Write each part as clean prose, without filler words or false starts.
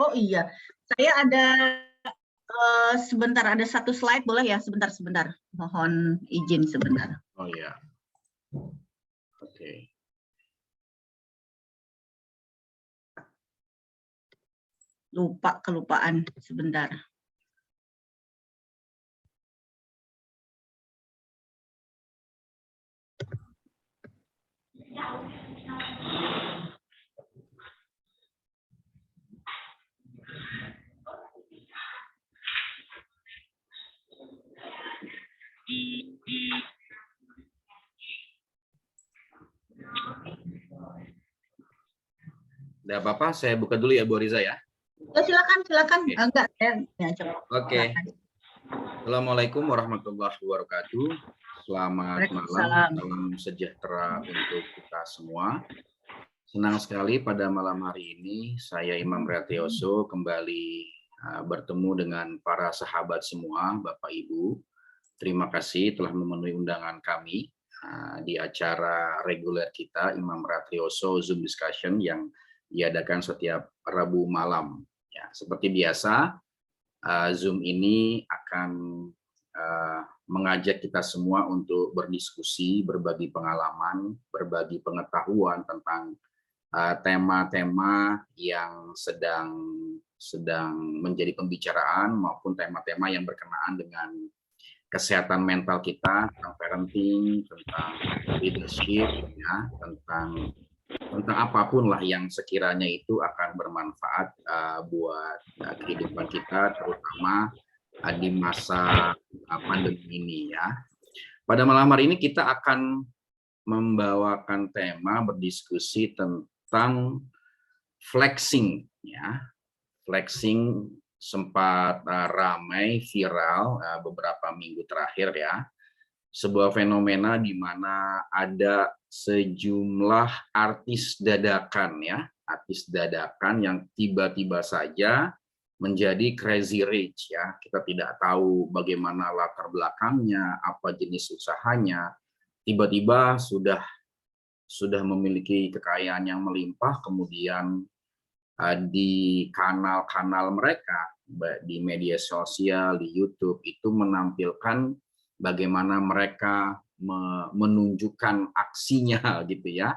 Oh iya, saya ada sebentar, ada satu slide, boleh ya? Sebentar. Mohon izin sebentar. Oh iya. Oke. Kelupaan sebentar. Tidak apa-apa, saya buka dulu ya Bu Riza ya. Ya, silakan. Oke. Enggak, ya, coba. Oke. Assalamualaikum warahmatullahi wabarakatuh. Selamat malam, salam sejahtera untuk kita semua. Senang sekali pada malam hari ini saya Imam Ratioso kembali bertemu dengan para sahabat semua, Bapak Ibu. Terima kasih telah memenuhi undangan kami di acara reguler kita Imam Ratioso Zoom Discussion yang diadakan setiap Rabu malam. Ya, seperti biasa, Zoom ini akan mengajak kita semua untuk berdiskusi, berbagi pengalaman, berbagi pengetahuan tentang tema-tema yang sedang menjadi pembicaraan maupun tema-tema yang berkenaan dengan kesehatan mental kita, tentang parenting, tentang leadership, ya, tentang apapun lah yang sekiranya itu akan bermanfaat buat kehidupan kita, terutama di masa pandemi ini ya. Pada malam hari ini kita akan membawakan tema berdiskusi tentang flexing ya. Flexing sempat ramai viral beberapa minggu terakhir ya. Sebuah fenomena di mana ada sejumlah artis dadakan ya, artis dadakan yang tiba-tiba saja menjadi crazy rich ya. Kita tidak tahu bagaimana latar belakangnya, apa jenis usahanya. Tiba-tiba sudah memiliki kekayaan yang melimpah, kemudian di kanal-kanal mereka di media sosial, di YouTube itu menampilkan bagaimana mereka menunjukkan aksinya gitu ya,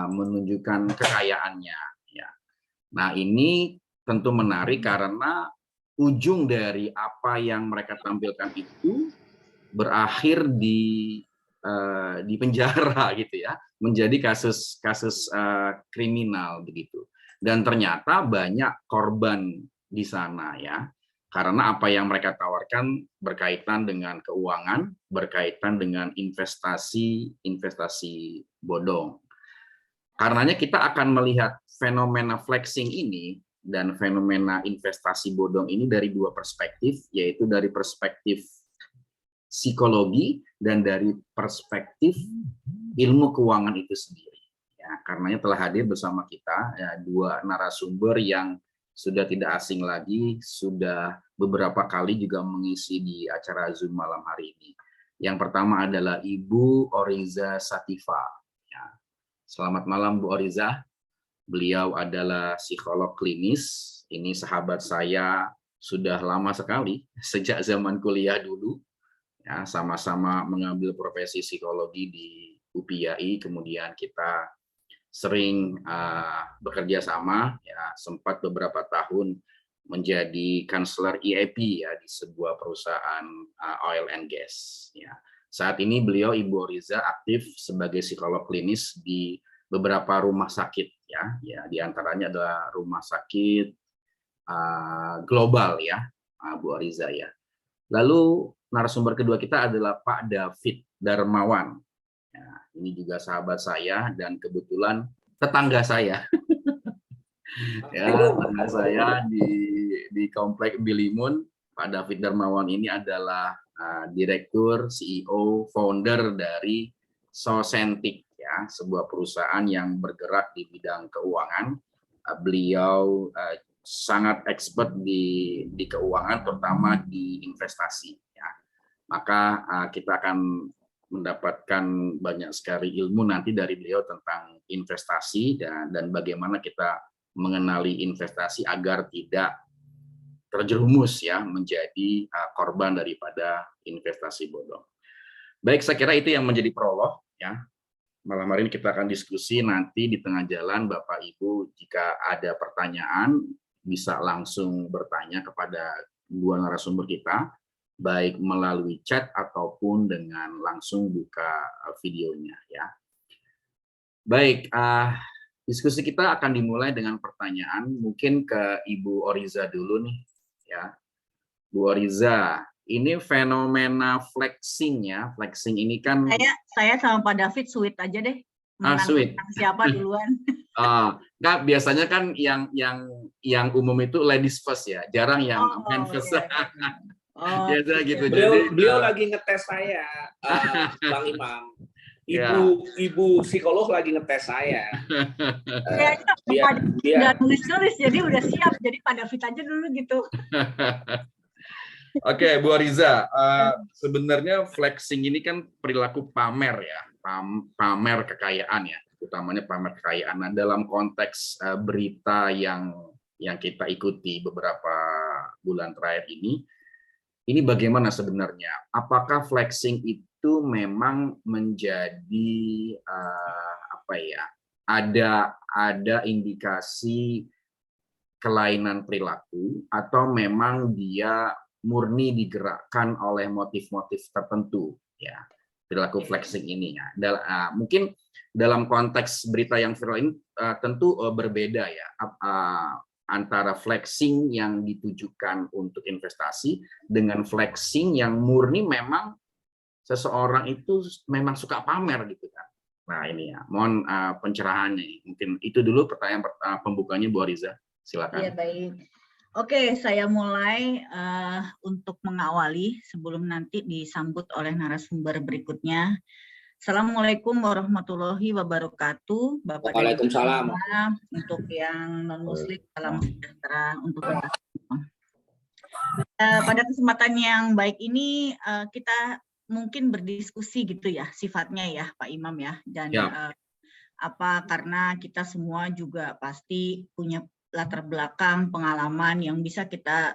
menunjukkan kekayaannya ya. Nah, ini tentu menarik karena ujung dari apa yang mereka tampilkan itu berakhir di penjara gitu ya, menjadi kasus kriminal begitu. Dan ternyata banyak korban di sana ya, karena apa yang mereka tawarkan berkaitan dengan keuangan, berkaitan dengan investasi bodong. Karenanya kita akan melihat fenomena flexing ini dan fenomena investasi bodong ini dari dua perspektif, yaitu dari perspektif psikologi dan dari perspektif ilmu keuangan itu sendiri. Ya, karenanya telah hadir bersama kita ya, dua narasumber yang sudah tidak asing lagi, sudah beberapa kali juga mengisi di acara Zoom malam hari ini. Yang pertama adalah Ibu Oriza Sativa. Ya. Selamat malam Bu Oriza. Beliau adalah psikolog klinis. Ini sahabat saya sudah lama sekali, sejak zaman kuliah dulu. Ya, sama-sama mengambil profesi psikologi di UPI, kemudian kita sering bekerja sama, ya, sempat beberapa tahun menjadi konselor EAP ya di sebuah perusahaan oil and gas. Ya. Saat ini beliau Ibu Oriza aktif sebagai psikolog klinis di beberapa rumah sakit ya, di antaranya adalah rumah sakit global ya, Bu Oriza ya. Lalu narasumber kedua kita adalah Pak David Darmawan. Ya, ini juga sahabat saya dan kebetulan tetangga saya. Ya, tetangga saya di Komplek Bilimun. Pak David Darmawan ini adalah direktur, CEO, founder dari Socentic ya, sebuah perusahaan yang bergerak di bidang keuangan. Beliau sangat expert di keuangan, terutama di investasi. Ya. Maka kita akan mendapatkan banyak sekali ilmu nanti dari beliau tentang investasi dan bagaimana kita mengenali investasi agar tidak terjerumus ya menjadi korban daripada investasi bodong. Baik, saya kira itu yang menjadi prolog ya. Malam hari ini kita akan diskusi, nanti di tengah jalan Bapak Ibu jika ada pertanyaan bisa langsung bertanya kepada dua narasumber kita, baik melalui chat ataupun dengan langsung buka videonya ya. Baik, diskusi kita akan dimulai dengan pertanyaan, mungkin ke Ibu Oriza dulu nih ya. Bu Oriza, ini fenomena flexing ya, flexing ini kan saya sama Pak David sweet aja deh. Sweet. Siapa duluan? Nggak, biasanya kan yang umum itu ladies first ya, jarang yang men first. Iya. Biasa gitu. Beliau lagi ngetes saya, Bang Imam. Ibu psikolog lagi ngetes saya. Dia nulis-nulis, jadi udah siap. Jadi Pak David aja dulu gitu. Oke, Bu Ariza, sebenarnya flexing ini kan perilaku pamer ya, pamer kekayaan ya, utamanya pamer kekayaan. Nah, dalam konteks berita yang kita ikuti beberapa bulan terakhir ini bagaimana sebenarnya? Apakah flexing itu memang menjadi ada indikasi kelainan perilaku atau memang dia murni digerakkan oleh motif-motif tertentu ya, perilaku flexing ini ya. Mungkin dalam konteks berita yang viral ini tentu berbeda ya, antara flexing yang ditujukan untuk investasi dengan flexing yang murni memang seseorang itu memang suka pamer gitu kan. Nah ini ya, mohon pencerahannya. Mungkin itu dulu pertanyaan pembukanya Bu Ariza, silakan. Iya, baik. Oke, saya mulai untuk mengawali sebelum nanti disambut oleh narasumber berikutnya. Assalamualaikum warahmatullahi wabarakatuh. Bapak dan Ibu semua, untuk yang non-muslim, salam sejahtera untuk kita semua. Pada kesempatan yang baik ini kita mungkin berdiskusi gitu ya sifatnya ya Pak Imam ya, dan karena kita semua juga pasti punya latar belakang pengalaman yang bisa kita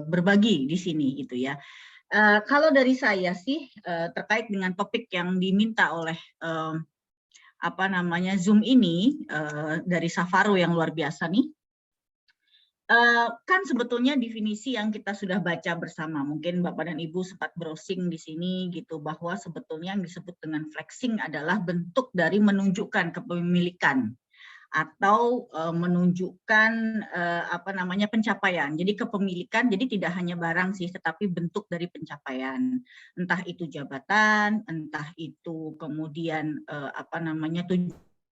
berbagi di sini gitu ya. Kalau dari saya sih terkait dengan topik yang diminta oleh Zoom ini dari Safaro yang luar biasa nih, kan sebetulnya definisi yang kita sudah baca bersama, mungkin Bapak dan Ibu sempat browsing di sini gitu, bahwa sebetulnya yang disebut dengan flexing adalah bentuk dari menunjukkan kepemilikan atau menunjukkan pencapaian. Jadi kepemilikan, jadi tidak hanya barang sih, tetapi bentuk dari pencapaian. Entah itu jabatan, entah itu kemudian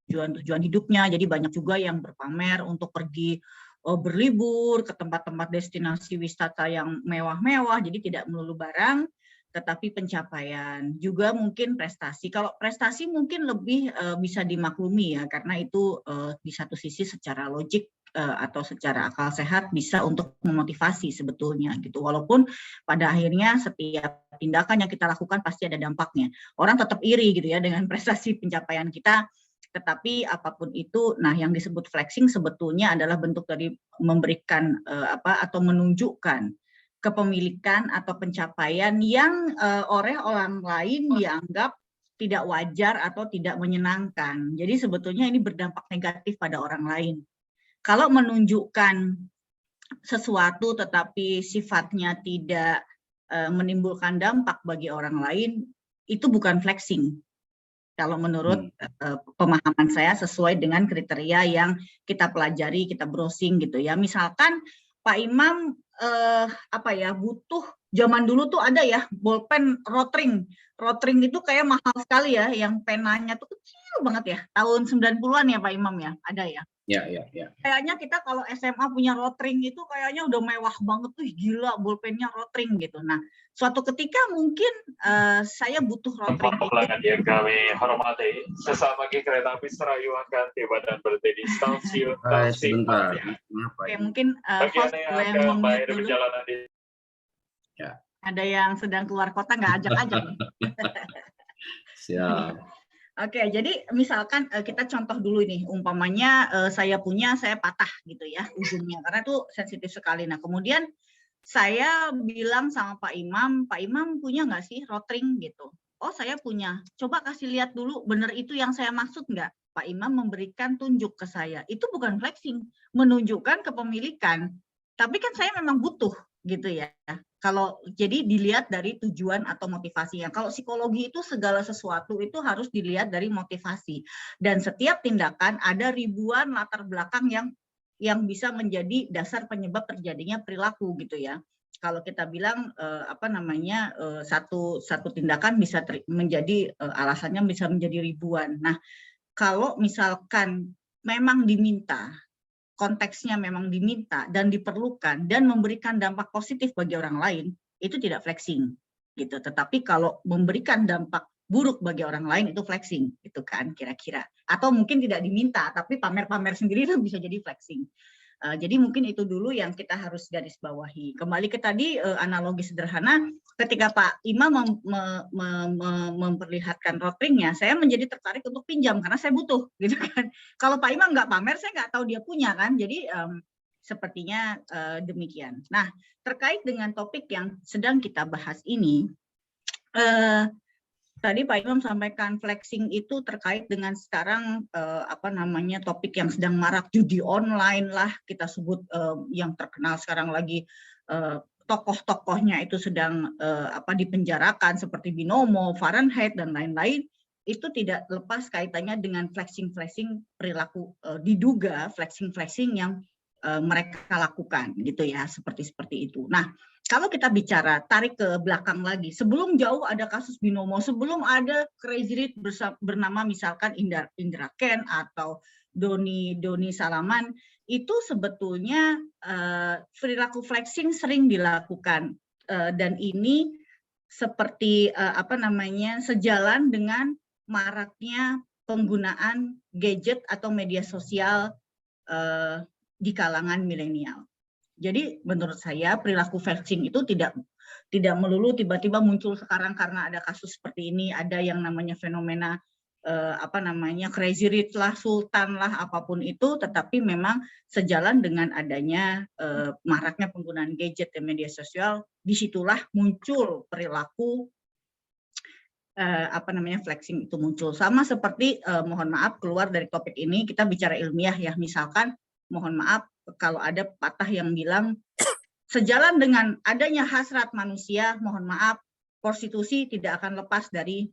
tujuan-tujuan hidupnya. Jadi banyak juga yang berpamer untuk pergi berlibur ke tempat-tempat destinasi wisata yang mewah-mewah. Jadi tidak melulu barang, tetapi pencapaian, juga mungkin prestasi. Kalau prestasi mungkin lebih bisa dimaklumi ya, karena itu di satu sisi secara logik atau secara akal sehat bisa untuk memotivasi sebetulnya gitu. Walaupun pada akhirnya setiap tindakan yang kita lakukan pasti ada dampaknya. Orang tetap iri gitu ya dengan prestasi pencapaian kita, tetapi apapun itu, nah yang disebut flexing sebetulnya adalah bentuk dari memberikan atau menunjukkan kepemilikan atau pencapaian yang oleh orang lain dianggap tidak wajar atau tidak menyenangkan. Jadi sebetulnya ini berdampak negatif pada orang lain. Kalau menunjukkan sesuatu tetapi sifatnya tidak menimbulkan dampak bagi orang lain, itu bukan flexing. Kalau menurut pemahaman saya sesuai dengan kriteria yang kita pelajari, kita browsing gitu ya. Misalkan Pak Imam butuh, zaman dulu tuh ada ya bolpen rotring. Rotring itu kayak mahal sekali ya, yang penanya tuh kecil banget ya. Tahun 90-an ya Pak Imam ya, ada ya? Ya. Kayaknya kita kalau SMA punya rotring itu kayaknya udah mewah banget tuh, gila bolpennya rotring gitu. Nah, suatu ketika mungkin saya butuh rotring pelanggan yang kami hormati, sesama kereta api Serayu akan tiba dan berhenti di stasiun. Sebentar. Oke, mungkin host boleh meng-mute dulu. Ya. Ada yang sedang keluar kota, nggak ajak-ajak nih. Siap. Oke, jadi misalkan kita contoh dulu nih, umpamanya saya patah gitu ya ujungnya, karena itu sensitif sekali. Nah, kemudian saya bilang sama Pak Imam punya nggak sih rotring gitu? Oh, saya punya. Coba kasih lihat dulu, bener itu yang saya maksud nggak? Pak Imam memberikan tunjuk ke saya. Itu bukan flexing, menunjukkan kepemilikan. Tapi kan saya memang butuh gitu ya. Kalau jadi dilihat dari tujuan atau motivasinya. Kalau psikologi itu segala sesuatu itu harus dilihat dari motivasi. Dan setiap tindakan ada ribuan latar belakang yang bisa menjadi dasar penyebab terjadinya perilaku gitu ya. Kalau kita bilang satu tindakan bisa menjadi alasannya bisa menjadi ribuan. Nah, kalau misalkan memang diminta, konteksnya memang diminta dan diperlukan dan memberikan dampak positif bagi orang lain, itu tidak flexing gitu. Tetapi kalau memberikan dampak buruk bagi orang lain itu flexing gitu kan kira-kira. Atau mungkin tidak diminta tapi pamer-pamer sendiri itu bisa jadi flexing. Jadi mungkin itu dulu yang kita harus garis bawahi. Kembali ke tadi analogi sederhana, ketika Pak Imam memperlihatkan rotringnya, saya menjadi tertarik untuk pinjam karena saya butuh, gitu kan. Kalau Pak Imam nggak pamer, saya nggak tahu dia punya kan. Jadi sepertinya demikian. Nah, terkait dengan topik yang sedang kita bahas ini, tadi Pak Imam sampaikan flexing itu terkait dengan sekarang topik yang sedang marak, judi online lah kita sebut, yang terkenal sekarang lagi, tokoh-tokohnya itu sedang dipenjarakan seperti Binomo, Fahrenheit dan lain-lain. Itu tidak lepas kaitannya dengan flexing perilaku, diduga flexing yang mereka lakukan gitu ya, seperti itu. Nah, kalau kita bicara tarik ke belakang lagi, sebelum jauh ada kasus Binomo, sebelum ada Crazy Rich bernama misalkan Indra Ken atau Doni Salaman, itu sebetulnya perilaku flexing sering dilakukan, dan ini seperti sejalan dengan maraknya penggunaan gadget atau media sosial di kalangan milenial. Jadi menurut saya perilaku flexing itu tidak melulu tiba-tiba muncul sekarang karena ada kasus seperti ini, ada yang namanya fenomena Crazy Rich lah, Sultan lah, apapun itu, tetapi memang sejalan dengan adanya maraknya penggunaan gadget dan media sosial, disitulah muncul perilaku flexing itu muncul. Sama seperti mohon maaf keluar dari topik ini, kita bicara ilmiah ya, misalkan mohon maaf kalau ada pepatah yang bilang sejalan dengan adanya hasrat manusia, mohon maaf, prostitusi tidak akan lepas dari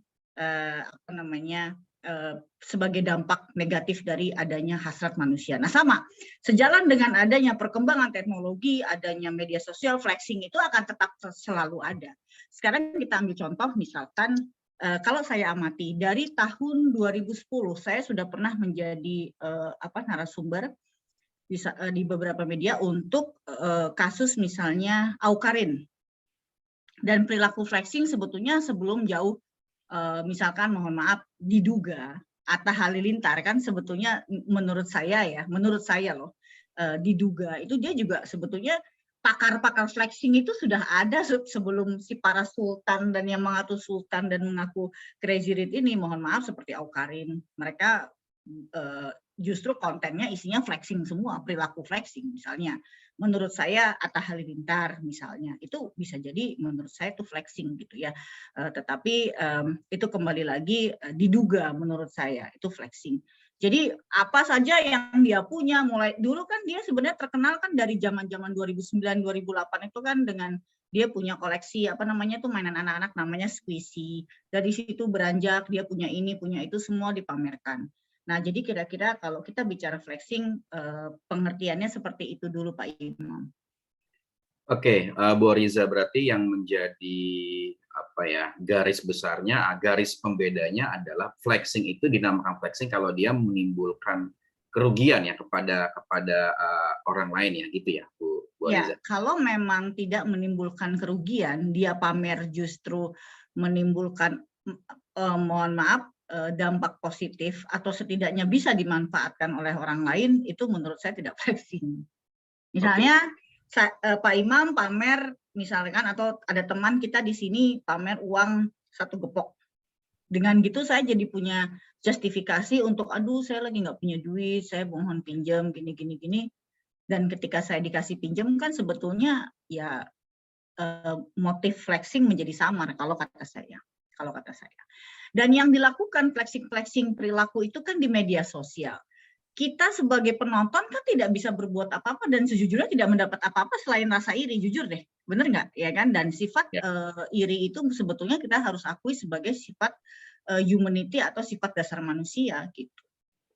sebagai dampak negatif dari adanya hasrat manusia. Nah, sama sejalan dengan adanya perkembangan teknologi, adanya media sosial, flexing itu akan tetap selalu ada. Sekarang kita ambil contoh misalkan kalau saya amati dari tahun 2010 saya sudah pernah menjadi narasumber di beberapa media untuk kasus misalnya Awkarin. Dan perilaku flexing sebetulnya sebelum jauh, misalkan mohon maaf diduga Atta Halilintar kan sebetulnya menurut saya loh, diduga itu dia juga sebetulnya pakar-pakar flexing itu sudah ada sebelum si para sultan dan yang mengaku sultan dan mengaku Crazy Rich ini, mohon maaf seperti Awkarin. Mereka justru kontennya isinya flexing semua, perilaku flexing misalnya. Menurut saya Atta Halilintar misalnya, itu bisa jadi menurut saya itu flexing gitu ya. Tetapi itu kembali lagi diduga menurut saya itu flexing. Jadi apa saja yang dia punya, mulai dulu kan dia sebenarnya terkenal kan dari zaman-zaman 2009-2008 itu kan dengan dia punya koleksi mainan anak-anak namanya Squishy. Dari situ beranjak dia punya ini, punya itu, semua dipamerkan. Nah, jadi kira-kira kalau kita bicara flexing, pengertiannya seperti itu dulu Pak Imam. Oke, Bu Riza, berarti yang menjadi garis besarnya, garis pembedanya adalah flexing itu dinamakan flexing kalau dia menimbulkan kerugian ya kepada orang lain ya, gitu ya, Bu Riza. Ya, kalau memang tidak menimbulkan kerugian, dia pamer justru menimbulkan mohon maaf dampak positif atau setidaknya bisa dimanfaatkan oleh orang lain, itu menurut saya tidak flexing. Misalnya Pak Imam pamer misalkan, atau ada teman kita di sini pamer uang 1 gepok. Dengan gitu saya jadi punya justifikasi untuk, aduh saya lagi nggak punya duit, saya mohon pinjam gini. Dan ketika saya dikasih pinjam kan sebetulnya ya motif flexing menjadi samar kalau kata saya. Dan yang dilakukan flexing perilaku itu kan di media sosial. Kita sebagai penonton kan tidak bisa berbuat apa-apa dan sejujurnya tidak mendapat apa-apa selain rasa iri, jujur deh, bener nggak ya kan? Dan sifat iri itu sebetulnya kita harus akui sebagai sifat humanity atau sifat dasar manusia gitu.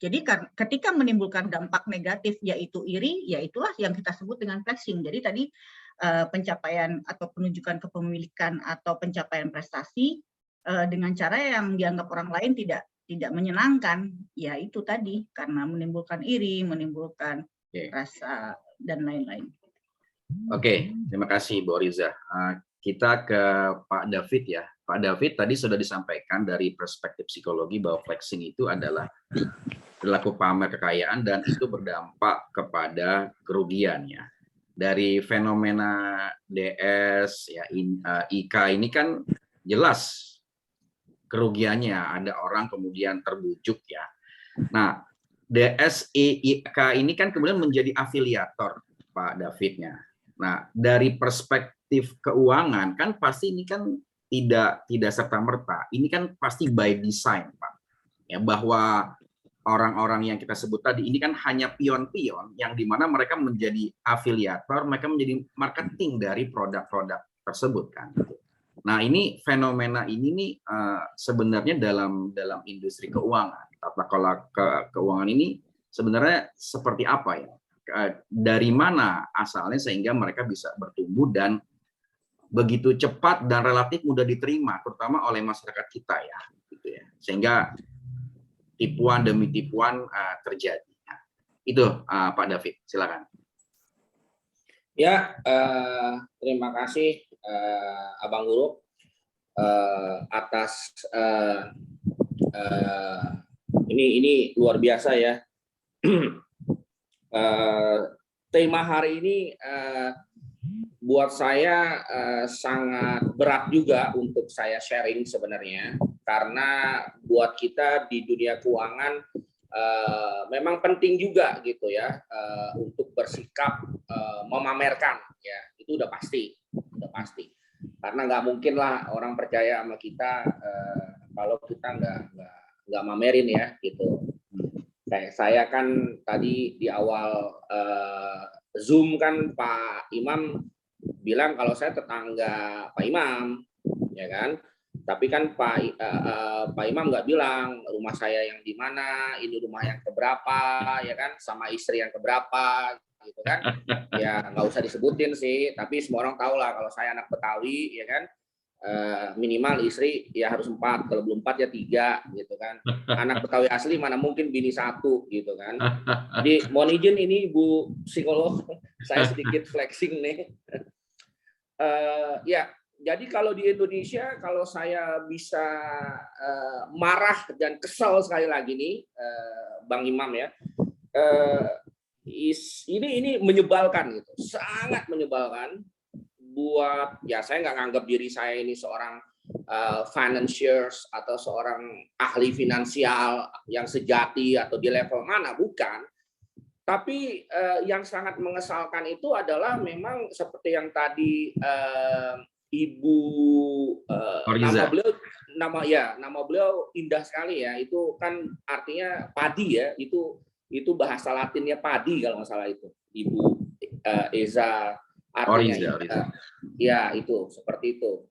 Jadi ketika menimbulkan dampak negatif yaitu iri, ya itulah yang kita sebut dengan flexing. Jadi tadi pencapaian atau penunjukan kepemilikan atau pencapaian prestasi dengan cara yang dianggap orang lain tidak menyenangkan, ya itu tadi karena menimbulkan iri, menimbulkan rasa dan lain-lain. Oke, terima kasih Bu Oriza. Kita ke Pak David ya. Pak David tadi sudah disampaikan dari perspektif psikologi bahwa flexing itu adalah perilaku pamer kekayaan dan itu berdampak kepada kerugian ya. Dari fenomena DS ya IK ini kan jelas kerugiannya, ada orang kemudian terbujuk ya. Nah, DSIK ini kan kemudian menjadi afiliator Pak Davidnya. Nah, dari perspektif keuangan kan pasti ini kan tidak serta-merta. Ini kan pasti by design, Pak. Ya, bahwa orang-orang yang kita sebut tadi ini kan hanya pion-pion yang dimana mereka menjadi afiliator, mereka menjadi marketing dari produk-produk tersebut kan. Nah, ini fenomena ini nih sebenarnya dalam industri keuangan, tata kelola keuangan ini sebenarnya seperti apa ya? Dari mana asalnya sehingga mereka bisa bertumbuh dan begitu cepat dan relatif mudah diterima, terutama oleh masyarakat kita ya, gitu ya. Sehingga tipuan demi tipuan terjadi. Nah, itu Pak David, silakan. Ya, terima kasih Abang Guru atas ini luar biasa ya. Tema hari ini buat saya sangat berat juga untuk saya sharing sebenarnya, karena buat kita di dunia keuangan memang penting juga gitu ya untuk bersikap memamerkan ya, itu udah pasti karena nggak mungkin lah orang percaya sama kita kalau kita nggak mamerin ya gitu. Kayak saya kan tadi di awal Zoom kan Pak Imam bilang kalau saya tetangga Pak Imam, ya kan? Tapi kan Pak Imam nggak bilang rumah saya yang di mana, ini rumah yang keberapa, ya kan? Sama istri yang keberapa, gitu kan? Ya nggak usah disebutin sih, tapi semua orang tahu lah kalau saya anak Betawi, ya kan? Minimal istri ya harus 4, kalau belum 4 ya 3 gitu kan. Anak Betawi asli mana mungkin bini 1 gitu kan. Jadi mohon izin ini Bu psikolog, saya sedikit flexing nih. Ya, jadi kalau di Indonesia kalau saya bisa marah dan kesal sekali lagi nih Bang Imam ya, ini menyebalkan gitu, sangat menyebalkan. Buat ya saya nggak nganggap diri saya ini seorang financiers atau seorang ahli finansial yang sejati atau di level mana, bukan. Tapi yang sangat mengesalkan itu adalah memang seperti yang tadi Ibu nama beliau indah sekali ya, itu kan artinya padi ya, itu bahasa Latinnya padi kalau nggak salah itu Ibu Eza. Artinya ya itu seperti itu.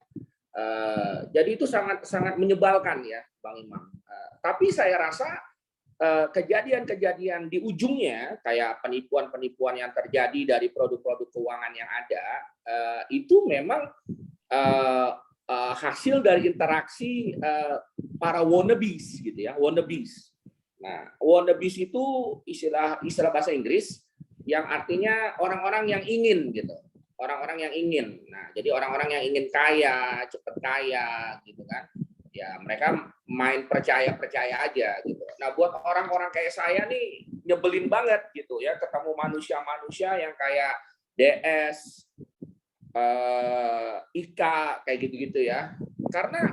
Jadi itu sangat menyebalkan ya Bang Imam. Tapi saya rasa kejadian-kejadian di ujungnya kayak penipuan-penipuan yang terjadi dari produk-produk keuangan yang ada itu memang hasil dari interaksi para wannabes gitu ya, wannabes. Nah, wannabes itu istilah bahasa Inggris yang artinya orang-orang yang ingin gitu. Orang-orang yang ingin. Nah, jadi orang-orang yang ingin kaya, cepat kaya gitu kan. Ya, mereka main percaya aja gitu. Nah, buat orang-orang kayak saya nih nyebelin banget gitu ya ketemu manusia-manusia yang kayak DS, IK kayak gitu-gitu ya. Karena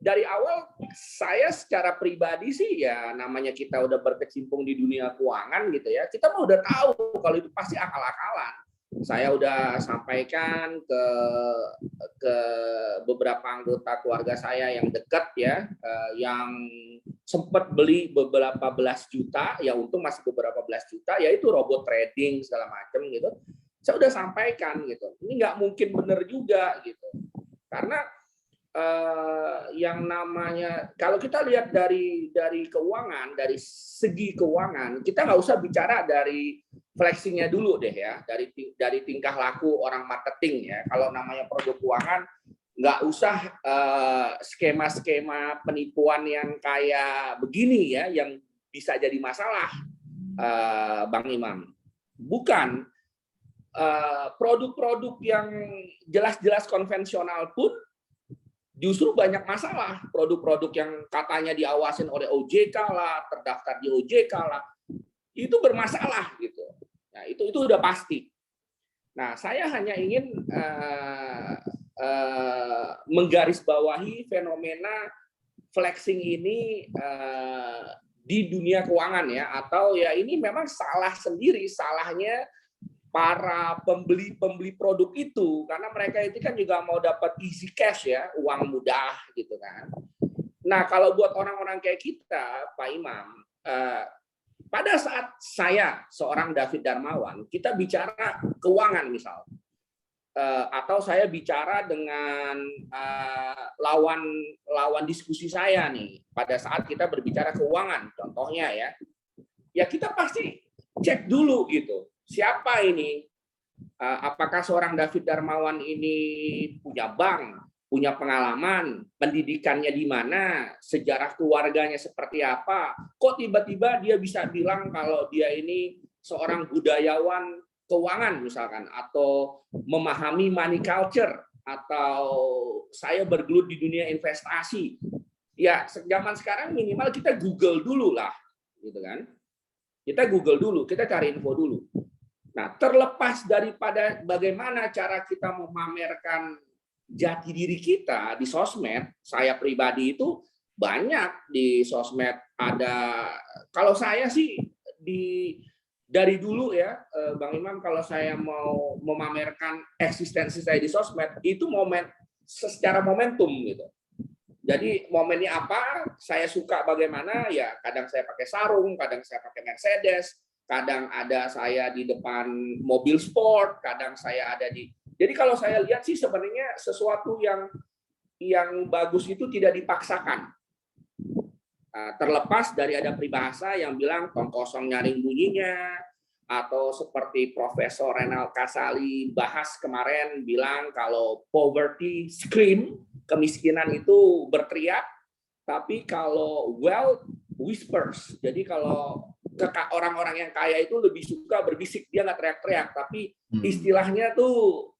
dari awal saya secara pribadi sih ya namanya kita udah berkecimpung di dunia keuangan gitu ya, kita mah udah tahu kalau itu pasti akal-akalan. Saya udah sampaikan ke beberapa anggota keluarga saya yang dekat ya, yang sempat beli beberapa belas juta, ya untung masih beberapa belas juta, yaitu robot trading segala macam gitu. Saya udah sampaikan gitu, ini nggak mungkin benar juga gitu, karena yang namanya kalau kita lihat dari keuangan, dari segi keuangan, kita nggak usah bicara dari flexingnya dulu deh ya, dari tingkah laku orang marketing ya. Kalau namanya produk keuangan, nggak usah skema-skema penipuan yang kayak begini ya, yang bisa jadi masalah, Bang Imam. Bukan produk-produk yang jelas-jelas konvensional pun justru banyak masalah. Produk-produk yang katanya diawasin oleh OJK lah, terdaftar di OJK lah, itu bermasalah gitu. Nah, itu udah pasti. Nah, saya hanya ingin menggarisbawahi fenomena flexing ini di dunia keuangan ya, atau ya ini memang salah sendiri, salahnya para pembeli produk itu, karena mereka itu kan juga mau dapat easy cash ya, uang mudah gitu kan. Nah, kalau buat orang-orang kayak kita, Pak Imam, pada saat saya seorang David Darmawan, kita bicara keuangan misal, atau saya bicara dengan lawan diskusi saya nih, pada saat kita berbicara keuangan, contohnya ya kita pasti cek dulu gitu. Siapa ini? Apakah seorang David Darmawan ini punya bank, punya pengalaman, pendidikannya di mana, sejarah keluarganya seperti apa? Kok tiba-tiba dia bisa bilang kalau dia ini seorang budayawan keuangan misalkan, atau memahami money culture, atau saya bergelut di dunia investasi. Ya, zaman sekarang minimal kita Google dulu lah, gitu kan? Kita Google dulu, kita cari info dulu. Nah, terlepas daripada bagaimana cara kita memamerkan jati diri kita di sosmed, saya pribadi itu banyak di sosmed ada. Kalau saya sih dari dulu ya, Bang Imam, kalau saya mau memamerkan eksistensi saya di sosmed itu secara momentum gitu. Jadi momennya apa? Saya suka bagaimana ya. Kadang saya pakai sarung, kadang saya pakai Mercedes. Kadang ada saya di depan mobil sport, kadang saya ada di. Jadi kalau saya lihat sih sebenarnya sesuatu yang bagus itu tidak dipaksakan. Terlepas dari ada peribahasa yang bilang tong kosong nyaring bunyinya, atau seperti Profesor Renal Kasali bahas kemarin bilang kalau poverty scream, kemiskinan itu berteriak, tapi kalau wealth whispers. Jadi kalau orang-orang yang kaya itu lebih suka berbisik, dia nggak teriak-teriak, tapi istilahnya tuh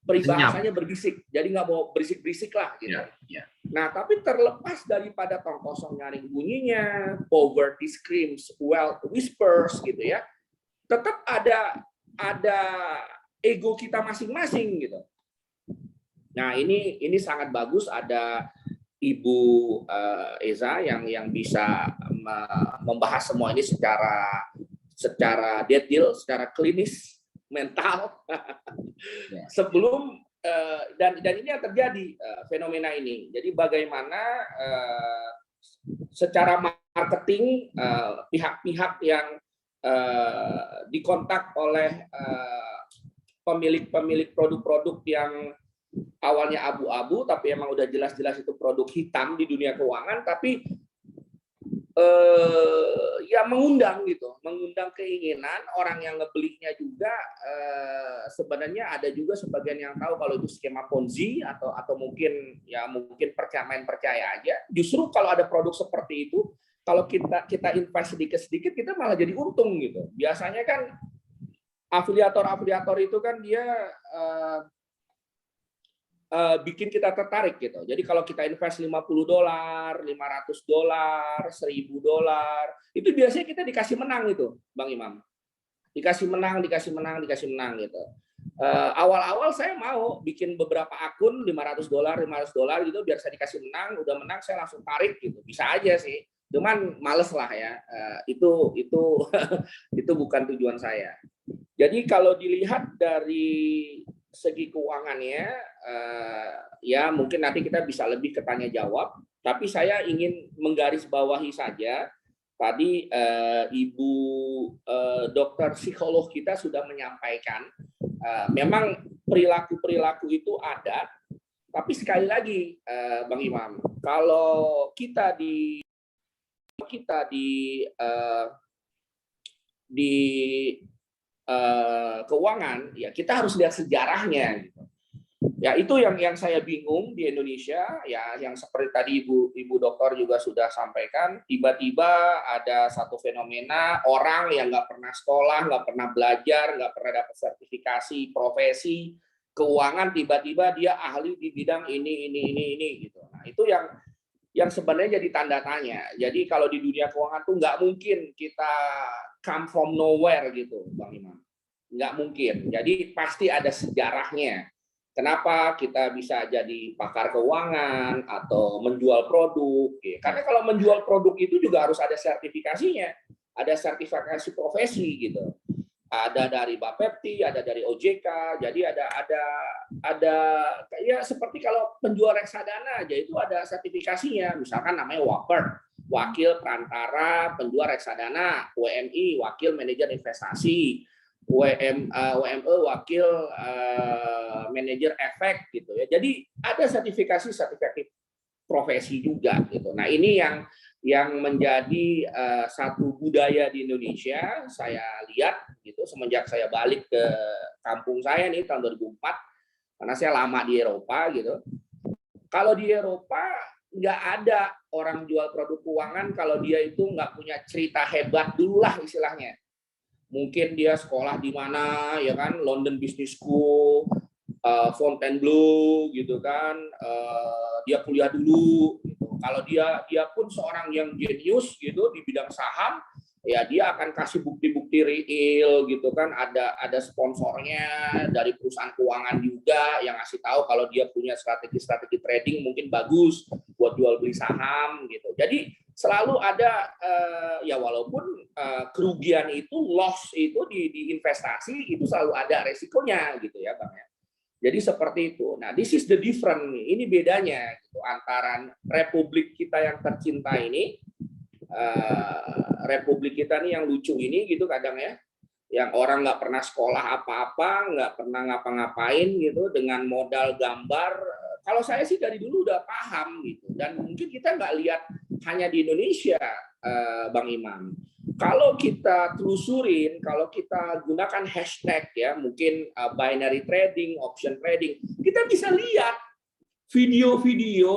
peribahasanya berbisik, jadi nggak mau berisik-berisik lah gitu. Nah, tapi terlepas daripada tong kosong nyaring bunyinya, poverty screams, wealth whispers gitu ya, tetap ada ego kita masing-masing gitu. Nah, ini sangat bagus ada Ibu Eza yang bisa membahas semua ini secara detail, secara klinis, mental. Sebelum dan ini yang terjadi fenomena ini. Jadi bagaimana secara marketing pihak-pihak yang dikontak oleh pemilik produk-produk yang awalnya abu-abu, tapi emang udah jelas-jelas itu produk hitam di dunia keuangan, tapi ya mengundang keinginan orang yang ngebelinya juga. Sebenarnya ada juga sebagian yang tahu kalau itu skema Ponzi atau mungkin main percaya aja. Justru kalau ada produk seperti itu, kalau kita invest sedikit-sedikit, kita malah jadi untung gitu. Biasanya kan afiliator itu kan dia bikin kita tertarik gitu. Jadi kalau kita invest $50, $500, $1.000, itu biasanya kita dikasih menang itu, Bang Imam. Dikasih menang gitu. Awal-awal saya mau bikin beberapa akun $500 gitu biar saya dikasih menang, udah menang saya langsung tarik gitu. Bisa aja sih. Cuman males lah ya. Itu itu bukan tujuan saya. Jadi kalau dilihat dari segi keuangannya, ya mungkin nanti kita bisa lebih ke tanya jawab. Tapi saya ingin menggarisbawahi saja. Tadi Ibu dokter psikolog kita sudah menyampaikan, memang perilaku-perilaku itu ada, tapi sekali lagi, Bang Imam, kalau kita di keuangan, ya kita harus lihat sejarahnya. Gitu. Ya itu yang saya bingung di Indonesia, ya yang seperti tadi Ibu dokter juga sudah sampaikan, tiba-tiba ada satu fenomena orang yang nggak pernah sekolah, nggak pernah belajar, nggak pernah dapat sertifikasi profesi keuangan, tiba-tiba dia ahli di bidang ini gitu. Nah itu yang sebenarnya jadi tanda tanya. Jadi kalau di dunia keuangan tuh nggak mungkin kita come from nowhere gitu, Bang Imam. Nggak mungkin. Jadi pasti ada sejarahnya. Kenapa kita bisa jadi pakar keuangan atau menjual produk? Karena kalau menjual produk itu juga harus ada sertifikasinya, ada sertifikasi profesi gitu. Ada dari Bapepti, ada dari OJK. Jadi ada ya seperti kalau penjual reksadana aja itu ada sertifikasinya. Misalkan namanya WAPER, wakil perantara penjual reksadana, WMI, wakil manajer investasi. WME wakil manajer efek gitu ya. Jadi ada sertifikasi profesi juga gitu. Nah, ini yang menjadi satu budaya di Indonesia saya lihat gitu semenjak saya balik ke kampung saya nih tahun 2004 karena saya lama di Eropa gitu. Kalau di Eropa nggak ada orang jual produk keuangan kalau dia itu nggak punya cerita hebat dulu lah istilahnya. Mungkin dia sekolah di mana ya kan, London Business School, Fontainebleau gitu kan, dia kuliah dulu gitu. Kalau dia pun seorang yang jenius gitu di bidang saham, ya dia akan kasih bukti-bukti real gitu kan, ada sponsornya dari perusahaan keuangan juga yang ngasih tahu kalau dia punya strategi trading mungkin bagus buat jual beli saham gitu. Jadi selalu ada ya walaupun kerugian itu loss itu di investasi itu selalu ada resikonya gitu ya Bang ya. Jadi seperti itu. Nah, this is the different nih. Ini bedanya gitu antara republik kita yang tercinta ini, republik kita nih yang lucu ini gitu kadang ya, yang orang nggak pernah sekolah apa-apa, nggak pernah ngapa-ngapain gitu dengan modal gambar. Kalau saya sih dari dulu udah paham gitu, dan mungkin kita nggak lihat hanya di Indonesia, Bang Imam. Kalau kita telusurin, kalau kita gunakan hashtag ya, mungkin binary trading, option trading, kita bisa lihat video-video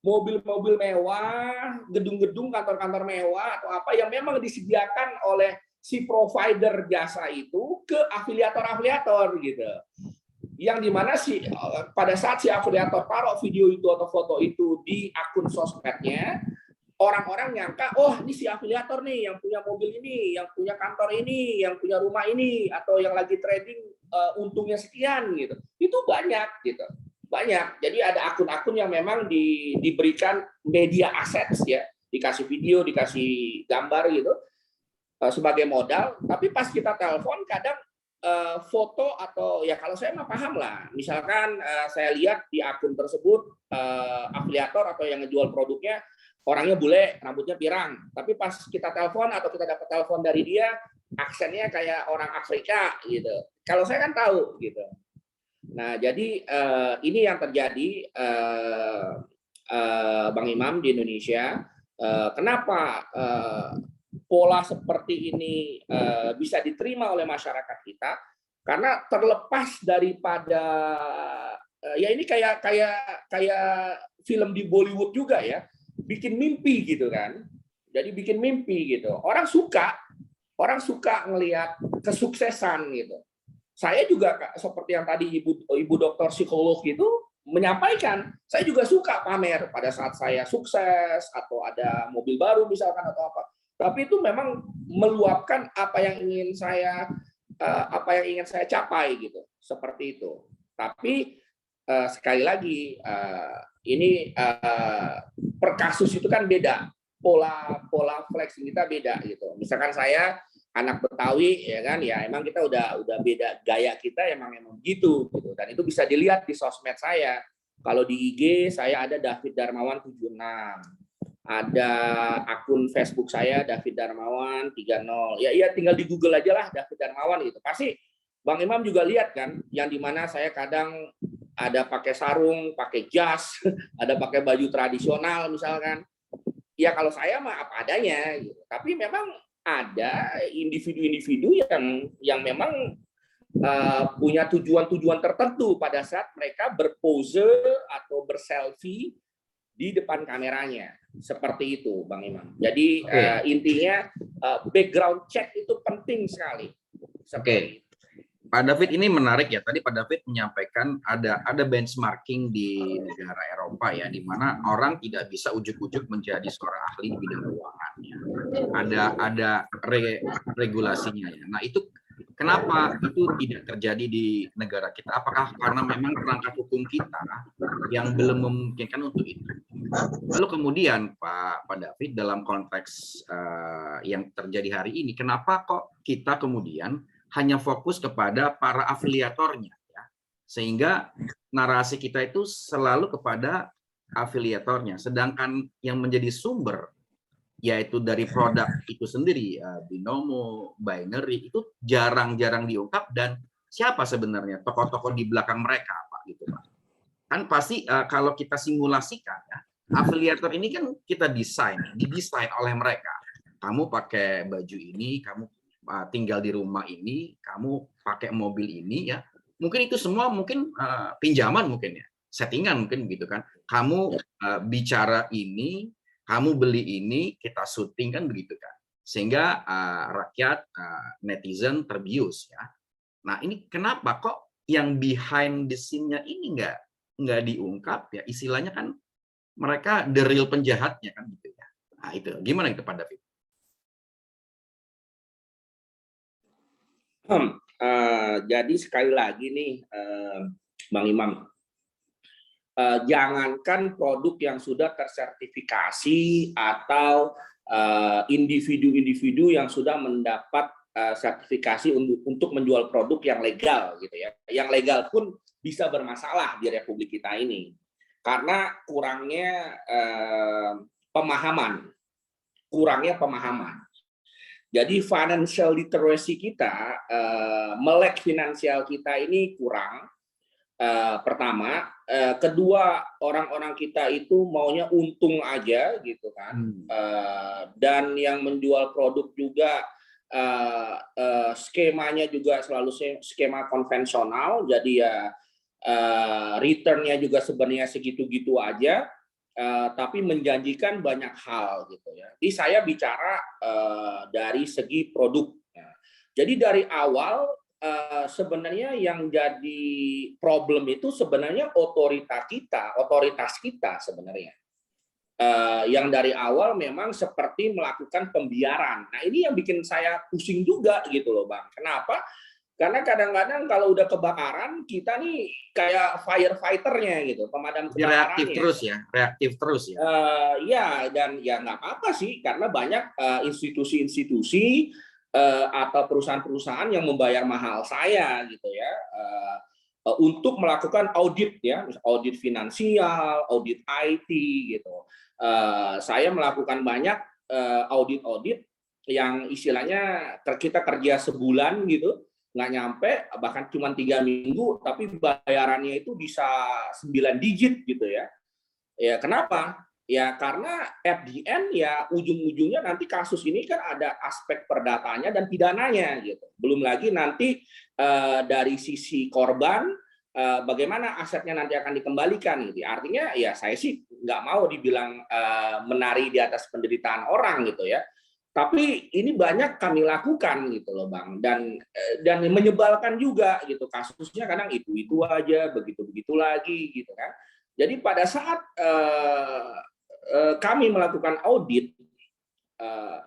mobil-mobil mewah, gedung-gedung, kantor-kantor mewah atau apa yang memang disediakan oleh si provider jasa itu ke afiliator-afiliator gitu. Yang dimana pada saat si afiliator taruh video itu atau foto itu di akun sosmednya, orang-orang nyangka, oh ini si afiliator nih yang punya mobil ini, yang punya kantor ini, yang punya rumah ini, atau yang lagi trading untungnya sekian gitu. Itu banyak gitu. Banyak. Jadi ada akun-akun yang memang diberikan media assets ya, dikasih video, dikasih gambar gitu sebagai modal. Tapi pas kita telepon kadang foto atau ya kalau saya mah paham lah. Misalkan saya lihat di akun tersebut afiliator atau yang ngejual produknya orangnya bule, rambutnya pirang. Tapi pas kita telepon atau kita dapat telepon dari dia, aksennya kayak orang Afrika gitu. Kalau saya kan tahu gitu. Nah, jadi ini yang terjadi Bang Imam di Indonesia. Kenapa pola seperti ini bisa diterima oleh masyarakat kita? Karena terlepas daripada ya ini kayak film di Bollywood juga ya. Bikin mimpi gitu kan. Jadi bikin mimpi gitu. Orang suka ngelihat kesuksesan gitu. Saya juga seperti yang tadi ibu dokter psikolog itu menyampaikan, saya juga suka pamer pada saat saya sukses atau ada mobil baru misalkan atau apa. Tapi itu memang meluapkan apa yang ingin saya capai gitu. seperti itu. Tapi sekali lagi ini per kasus itu kan beda, pola flexing kita beda gitu. Misalkan saya anak Betawi ya kan, ya emang kita udah beda gaya kita, emang gitu gitu. Dan itu bisa dilihat di sosmed saya. Kalau di IG saya ada David Darmawan 76. Ada akun Facebook saya David Darmawan 30. Ya iya, tinggal di Google aja lah David Darmawan gitu. Pasti Bang Imam juga lihat kan, yang dimana saya kadang ada pakai sarung, pakai jas, ada pakai baju tradisional misalkan. Ya kalau saya mah apa adanya gitu. Tapi memang ada individu-individu yang memang punya tujuan-tujuan tertentu pada saat mereka berpose atau berselfie di depan kameranya, seperti itu, Bang Imam. Jadi intinya background check itu penting sekali. Oke, Pak David, ini menarik ya. Tadi Pak David menyampaikan ada benchmarking di negara Eropa ya, di mana orang tidak bisa ujuk-ujuk menjadi seorang ahli di bidang keuangan. Ada regulasinya ya. Nah itu kenapa itu tidak terjadi di negara kita? Apakah karena memang perangkat hukum kita yang belum memungkinkan untuk itu? Lalu kemudian Pak David, dalam konteks yang terjadi hari ini, kenapa kok kita kemudian hanya fokus kepada para afiliatornya, ya? Sehingga narasi kita itu selalu kepada afiliatornya, sedangkan yang menjadi sumber yaitu dari produk itu sendiri, binomo, binary, itu jarang-jarang diungkap, dan siapa sebenarnya tokoh-tokoh di belakang mereka, Pak, gitu, Pak. Kan pasti kalau kita simulasikan ya, afiliator ini kan kita didesain oleh mereka. Kamu pakai baju ini, kamu tinggal di rumah ini, kamu pakai mobil ini ya. Mungkin itu semua mungkin pinjaman mungkin ya, settingan mungkin gitu kan. Kamu bicara ini, kamu beli ini, kita syuting kan begitu kan. Sehingga rakyat, netizen terbius ya. Nah ini kenapa kok yang behind the scene-nya ini nggak diungkap ya, istilahnya kan mereka the real penjahatnya kan gitu ya. Nah itu gimana itu Pak David? Jadi sekali lagi nih Bang Imam, jangankan produk yang sudah tersertifikasi atau individu-individu yang sudah mendapat sertifikasi untuk menjual produk yang legal gitu ya. Yang legal pun bisa bermasalah di Republik kita ini karena kurangnya pemahaman. Jadi financial literacy kita, melek finansial kita ini kurang. Pertama, kedua, orang-orang kita itu maunya untung aja gitu kan, dan yang menjual produk juga skemanya juga selalu skema konvensional, jadi ya returnnya juga sebenarnya segitu-gitu aja, tapi menjanjikan banyak hal gitu ya. Jadi saya bicara dari segi produk. Jadi dari awal sebenarnya yang jadi problem itu sebenarnya otoritas kita sebenarnya. Yang dari awal memang seperti melakukan pembiaran. Nah ini yang bikin saya pusing juga gitu loh Bang. Kenapa? Karena kadang-kadang kalau udah kebakaran kita nih kayak firefighternya gitu, pemadam kebakarannya. Reaktif terus ya. Ya dan ya nggak apa-apa sih, karena banyak institusi-institusi atau perusahaan-perusahaan yang membayar mahal saya gitu ya untuk melakukan audit ya, audit finansial, audit IT gitu. Saya melakukan banyak audit-audit yang istilahnya kita kerja sebulan gitu, nggak nyampe, bahkan cuma 3 minggu, tapi bayarannya itu bisa 9 digit gitu ya. Ya kenapa? Ya karena at the end ya ujung-ujungnya nanti kasus ini kan ada aspek perdatanya dan pidananya gitu. Belum lagi nanti dari sisi korban bagaimana asetnya nanti akan dikembalikan gitu. Artinya ya saya sih nggak mau dibilang menari di atas penderitaan orang gitu ya. Tapi ini banyak kami lakukan gitu loh Bang, dan menyebalkan juga gitu, kasusnya kadang itu aja, begitu lagi gitu kan. Jadi pada saat kami melakukan audit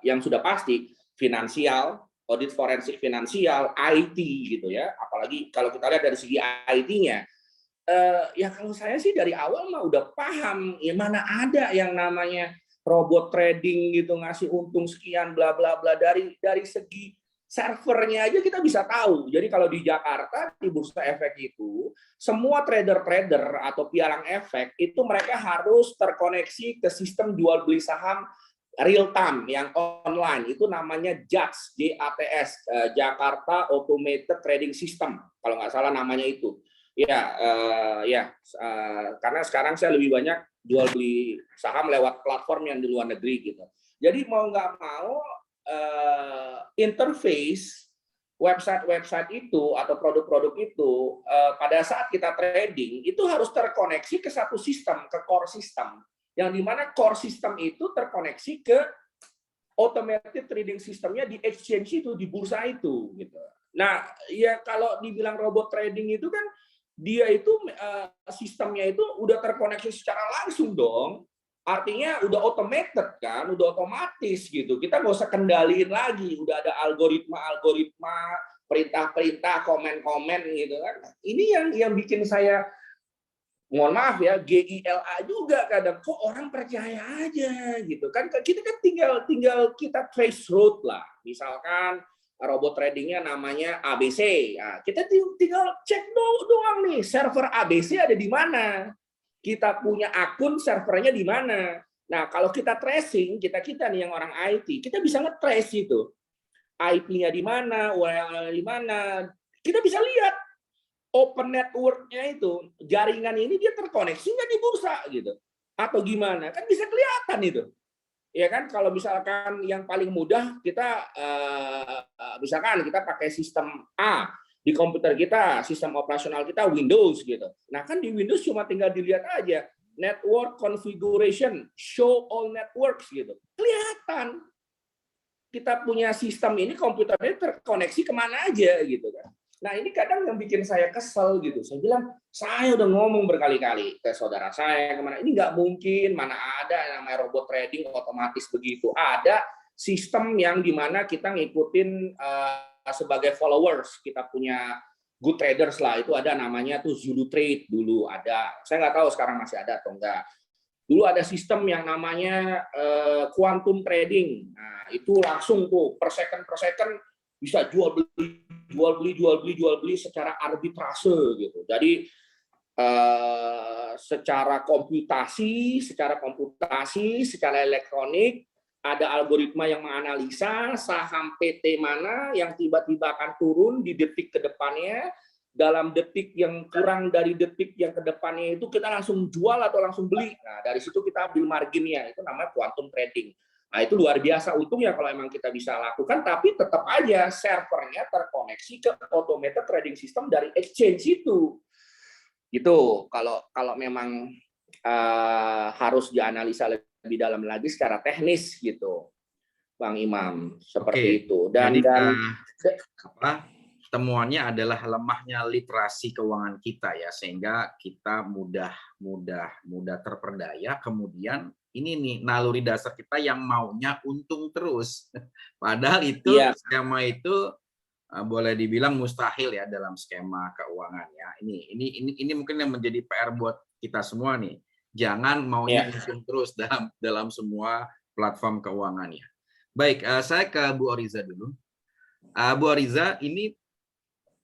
yang sudah pasti finansial, audit forensik finansial, IT gitu ya. Apalagi kalau kita lihat dari segi IT-nya, ya kalau saya sih dari awal mah udah paham, ya mana ada yang namanya robot trading gitu ngasih untung sekian bla bla bla. Dari segi servernya aja kita bisa tahu. Jadi kalau di Jakarta di Bursa Efek itu semua trader-trader atau pialang efek itu mereka harus terkoneksi ke sistem jual beli saham real time yang online, itu namanya JATS, JATS, Jakarta Automated Trading System kalau nggak salah namanya itu. Karena sekarang saya lebih banyak jual beli saham lewat platform yang di luar negeri gitu. Jadi mau nggak mau interface website itu atau produk-produk itu pada saat kita trading itu harus terkoneksi ke satu sistem, ke core system, yang dimana core system itu terkoneksi ke automated trading systemnya di exchange itu, di bursa itu gitu. Nah, ya kalau dibilang robot trading itu kan dia itu sistemnya itu udah terkoneksi secara langsung dong. Artinya udah automated kan, udah otomatis gitu. Kita nggak usah kendaliin lagi, udah ada algoritma, perintah-perintah, komen-komen gitu kan. Ini yang bikin saya, mohon maaf ya, GILA juga kadang, kok orang percaya aja gitu kan. Kita kan tinggal kita trace road lah. Misalkan robot tradingnya namanya ABC. Nah, kita tinggal cek doang nih, server ABC ada di mana. Kita punya akun servernya di mana. Nah, kalau kita tracing, kita nih yang orang IT, kita bisa nge-trace itu. IP-nya di mana, URL-nya di mana. Kita bisa lihat open network-nya itu, jaringan ini dia terkoneksi nggak di bursa gitu. Atau gimana? Kan bisa kelihatan itu. Ya kan, kalau misalkan yang paling mudah kita misalkan kita pakai sistem A di komputer kita, sistem operasional kita Windows gitu. Nah kan di Windows cuma tinggal dilihat aja network configuration, show all networks gitu. Kelihatan kita punya sistem ini, komputernya terkoneksi kemana aja gitu kan. Nah ini kadang yang bikin saya kesel gitu. Saya bilang, saya udah ngomong berkali-kali ke saudara saya kemana, ini nggak mungkin, mana ada namanya robot trading otomatis begitu. Ada sistem yang dimana kita ngikutin sebagai followers, kita punya good traders lah, itu ada namanya tuh Zulu Trade dulu ada, saya nggak tahu sekarang masih ada atau enggak. Dulu ada sistem yang namanya quantum trading, nah itu langsung tuh per second bisa jual beli secara arbitrase gitu. Jadi secara komputasi, secara elektronik, ada algoritma yang menganalisa saham PT mana yang tiba-tiba akan turun di detik ke depannya, dalam detik yang kurang dari detik yang ke depannya itu kita langsung jual atau langsung beli. Nah, dari situ kita ambil marginnya, itu namanya quantum trading. Nah, itu luar biasa untungnya kalau emang kita bisa lakukan, tapi tetap aja servernya terkoneksi ke automated trading system dari exchange itu. Gitu, kalau memang harus dianalisa lebih dalam lagi secara teknis gitu, Bang Imam, seperti itu. Dan temuannya adalah lemahnya literasi keuangan kita ya, sehingga kita mudah terperdaya. Kemudian ini nih naluri dasar kita yang maunya untung terus, padahal itu skema itu boleh dibilang mustahil ya dalam skema keuangan ya. Ini mungkin yang menjadi PR buat kita semua nih. Jangan maunya untung terus dalam semua platform keuangan ya. Baik, saya ke Bu Oriza dulu. Bu Oriza, ini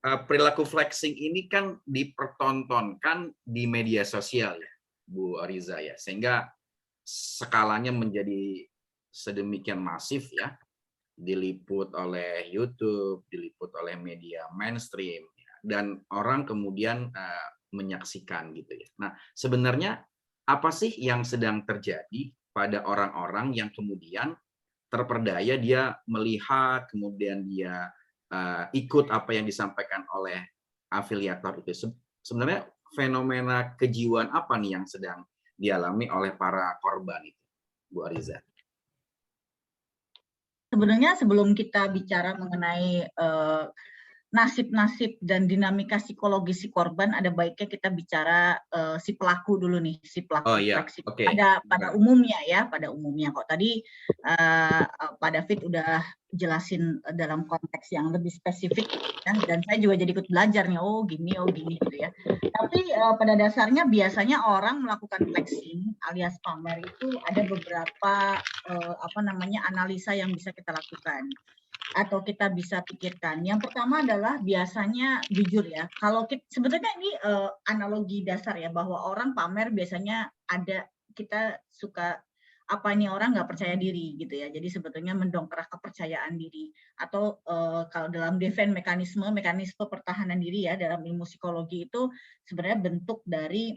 perilaku flexing ini kan dipertontonkan di media sosial ya, Bu Oriza ya, sehingga skalanya menjadi sedemikian masif ya, diliput oleh YouTube, diliput oleh media mainstream, dan orang kemudian menyaksikan gitu ya. Nah, sebenarnya apa sih yang sedang terjadi pada orang-orang yang kemudian terperdaya, dia melihat, kemudian dia ikut apa yang disampaikan oleh afiliator itu? Sebenarnya fenomena kejiwaan apa nih yang sedang dialami oleh para korban itu, Bu Ariza? Sebenarnya sebelum kita bicara mengenai nasib-nasib dan dinamika psikologis si korban, ada baiknya kita bicara si pelaku dulu nih, si pelaku flexing. Pada umumnya ya, pada umumnya kok tadi Pak David udah jelasin dalam konteks yang lebih spesifik ya, dan saya juga jadi ikut belajar nih, oh gini gitu ya. Tapi pada dasarnya biasanya orang melakukan flexing alias pamer itu ada beberapa analisa yang bisa kita lakukan atau kita bisa pikirkan. Yang pertama adalah biasanya jujur ya, kalau sebetulnya ini analogi dasar ya, bahwa orang pamer biasanya ada, kita suka apa ini orang nggak percaya diri gitu ya, jadi sebetulnya mendongkrak kepercayaan diri, atau kalau dalam defense mekanisme pertahanan diri ya dalam ilmu psikologi itu sebenarnya bentuk dari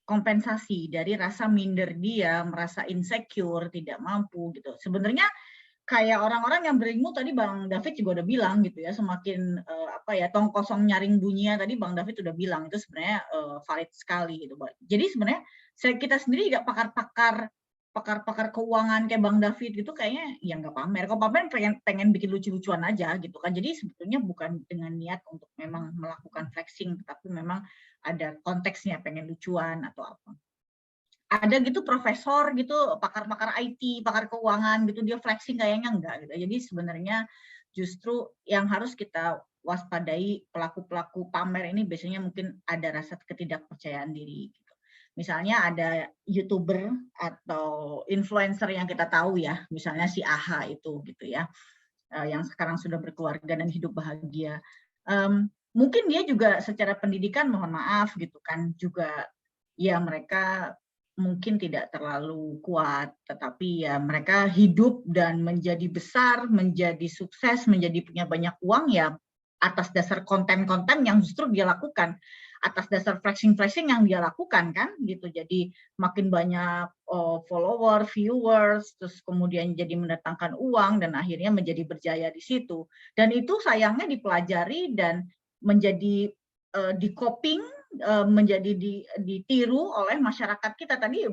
kompensasi dari rasa minder dia, merasa insecure, tidak mampu gitu. Sebenarnya kayak orang-orang yang berilmu tadi Bang David juga udah bilang gitu ya, semakin tong kosong nyaring bunyinya tadi Bang David udah bilang, itu sebenarnya valid sekali gitu. Jadi sebenarnya kita sendiri juga pakar keuangan kayak Bang David gitu kayaknya ya nggak pamer. Kalau pamer pengen bikin lucu-lucuan aja gitu kan. Jadi sebetulnya bukan dengan niat untuk memang melakukan flexing, tapi memang ada konteksnya pengen lucuan atau apa. Ada gitu profesor gitu, pakar-pakar IT, pakar keuangan gitu, dia flexing kayaknya enggak gitu. Jadi sebenarnya justru yang harus kita waspadai pelaku-pelaku pamer ini biasanya mungkin ada rasa ketidakpercayaan diri gitu. Misalnya ada YouTuber atau influencer yang kita tahu ya, misalnya si AHA itu gitu ya, yang sekarang sudah berkeluarga dan hidup bahagia. Mungkin dia juga secara pendidikan mohon maaf gitu kan, juga ya mereka mungkin tidak terlalu kuat, tetapi ya mereka hidup dan menjadi besar, menjadi sukses, menjadi punya banyak uang ya atas dasar konten-konten yang justru dia lakukan, atas dasar flexing-flexing yang dia lakukan kan gitu. Jadi makin banyak follower, viewers, terus kemudian jadi mendatangkan uang dan akhirnya menjadi berjaya di situ. Dan itu sayangnya dipelajari dan menjadi di-copying, menjadi ditiru oleh masyarakat kita. Tadi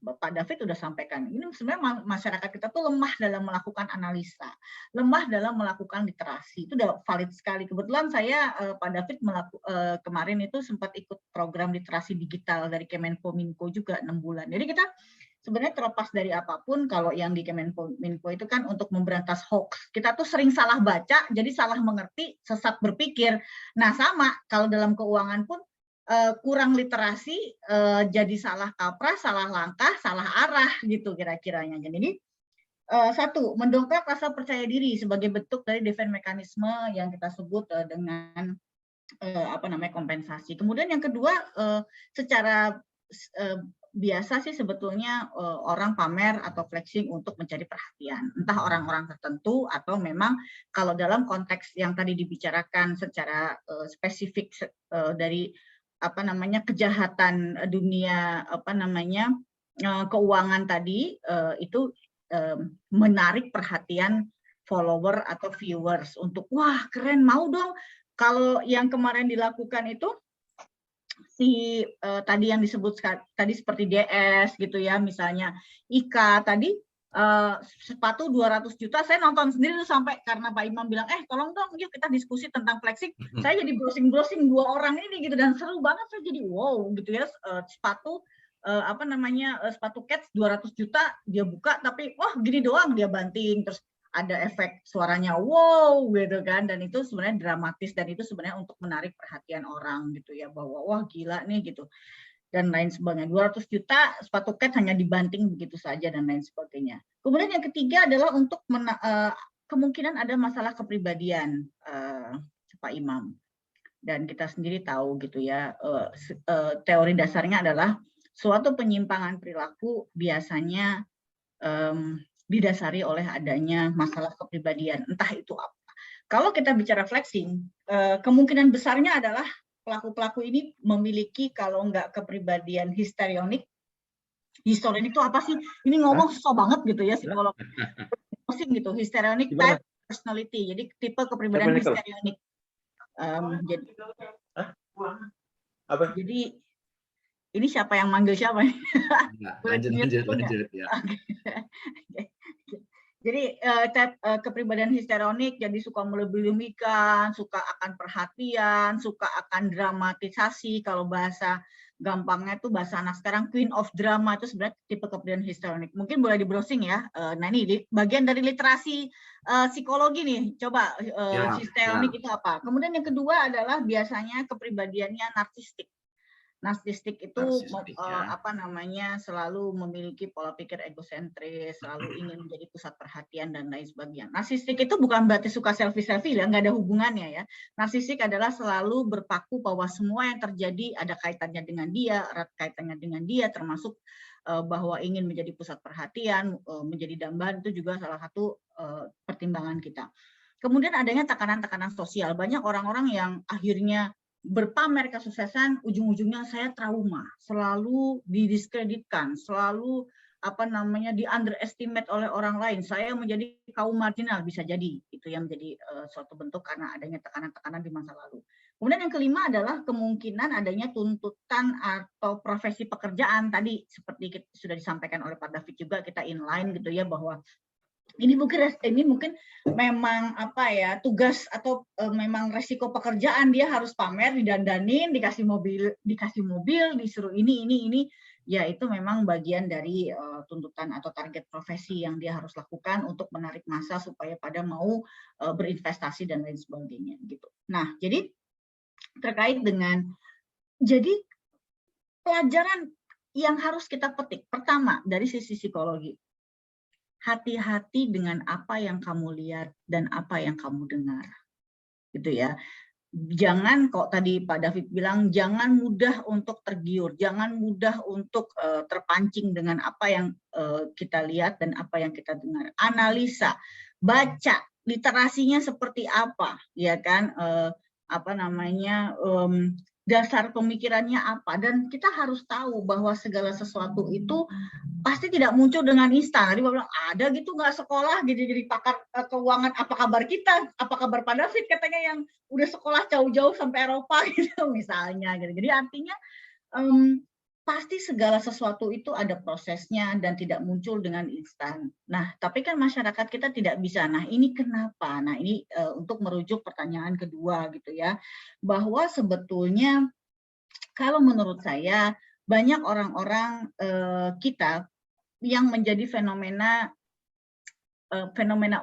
Pak David sudah sampaikan, ini sebenarnya masyarakat kita tuh lemah dalam melakukan analisa, lemah dalam melakukan literasi. Itu udah valid sekali. Kebetulan saya Pak David kemarin itu sempat ikut program literasi digital dari Kemenkominfo juga 6 bulan. Jadi kita sebenarnya terlepas dari apapun, kalau yang di Kemenkominfo itu kan untuk memberantas hoax. Kita tuh sering salah baca, jadi salah mengerti, sesat berpikir. Nah sama, kalau dalam keuangan pun kurang literasi, jadi salah kaprah, salah langkah, salah arah gitu kira-kiranya. Jadi satu, mendongkrak rasa percaya diri sebagai bentuk dari defense mekanisme yang kita sebut dengan kompensasi. Kemudian yang kedua, secara biasa sih sebetulnya orang pamer atau flexing untuk mencari perhatian, entah orang-orang tertentu atau memang kalau dalam konteks yang tadi dibicarakan secara spesifik dari kejahatan dunia keuangan tadi, itu menarik perhatian follower atau viewers untuk wah keren, mau dong. Kalau yang kemarin dilakukan itu tadi yang disebut tadi seperti DS gitu ya, misalnya IKA tadi sepatu 200 juta, saya nonton sendiri tuh sampai karena Pak Imam bilang tolong dong yuk kita diskusi tentang flexing, saya jadi browsing 2 orang ini gitu, dan seru banget, saya jadi wow gitu ya, sepatu sepatu Keds 200 juta dia buka, tapi wah gini doang dia banting, terus ada efek suaranya wow gitu kan, dan itu sebenarnya dramatis, dan itu sebenarnya untuk menarik perhatian orang gitu ya, bahwa wah gila nih gitu dan lain sebagainya. 200 juta sepatu Keds hanya dibanting begitu saja dan lain sebagainya. Kemudian yang ketiga adalah untuk kemungkinan ada masalah kepribadian Pak Imam, dan kita sendiri tahu gitu ya, teori dasarnya adalah suatu penyimpangan perilaku biasanya didasari oleh adanya masalah kepribadian, entah itu apa. Kalau kita bicara flexing, kemungkinan besarnya adalah pelaku-pelaku ini memiliki kalau enggak kepribadian histrionik. Histrionik itu apa sih? Ini ngomong susah banget gitu ya psikolog. Gitu, histrionik type personality. Jadi tipe kepribadian histrionik. Jadi ini siapa yang manggil siapa? Lanjut ya. Jadi kepribadian histerionik jadi suka melebih-lebihkan, suka akan perhatian, suka akan dramatisasi. Kalau bahasa gampangnya itu bahasa anak sekarang queen of drama itu sebenarnya tipe kepribadian histerionik. Mungkin boleh di browsing ya. Nah ini bagian dari literasi psikologi nih. Coba histerionik itu apa? Kemudian yang kedua adalah biasanya kepribadiannya narsistik. Narsistik itu selalu memiliki pola pikir egosentris, selalu ingin menjadi pusat perhatian dan lain sebagainya. Narsistik itu bukan berarti suka selfie ya, nggak ada hubungannya ya. Narsistik adalah selalu berpaku bahwa semua yang terjadi ada kaitannya dengan dia, erat kaitannya dengan dia, termasuk bahwa ingin menjadi pusat perhatian, menjadi dambaan itu juga salah satu pertimbangan kita. Kemudian adanya tekanan-tekanan sosial. Banyak orang-orang yang akhirnya berpamer kesuksesan, ujung-ujungnya saya trauma, selalu didiskreditkan, selalu di underestimate oleh orang lain. Saya menjadi kaum marginal, bisa jadi itu yang menjadi suatu bentuk karena adanya tekanan-tekanan di masa lalu. Kemudian yang kelima adalah kemungkinan adanya tuntutan atau profesi pekerjaan tadi seperti sudah disampaikan oleh Pak David juga, kita inline gitu ya, bahwa ini mungkin memang tugas atau memang resiko pekerjaan, dia harus pamer, didandanin, dikasih mobil, disuruh ini, ya itu memang bagian dari tuntutan atau target profesi yang dia harus lakukan untuk menarik massa supaya pada mau berinvestasi dan lain sebagainya gitu. Nah, jadi terkait dengan pelajaran yang harus kita petik, pertama dari sisi psikologi. Hati-hati dengan apa yang kamu lihat dan apa yang kamu dengar, gitu ya. Jangan, kok tadi Pak David bilang, jangan mudah untuk tergiur, jangan mudah untuk terpancing dengan apa yang kita lihat dan apa yang kita dengar. Analisa, baca, literasinya seperti apa, ya kan? Dasar pemikirannya apa, dan kita harus tahu bahwa segala sesuatu itu pasti tidak muncul dengan instan. Tadi bilang ada gitu nggak sekolah jadi pakar keuangan, apa kabar kita, apa kabar Pak David katanya yang udah sekolah jauh-jauh sampai Eropa gitu misalnya gitu. Jadi artinya pasti segala sesuatu itu ada prosesnya dan tidak muncul dengan instan. Nah, tapi kan masyarakat kita tidak bisa. Nah, ini kenapa? Nah, ini untuk merujuk pertanyaan kedua gitu ya, bahwa sebetulnya kalau menurut saya banyak orang-orang kita yang menjadi fenomena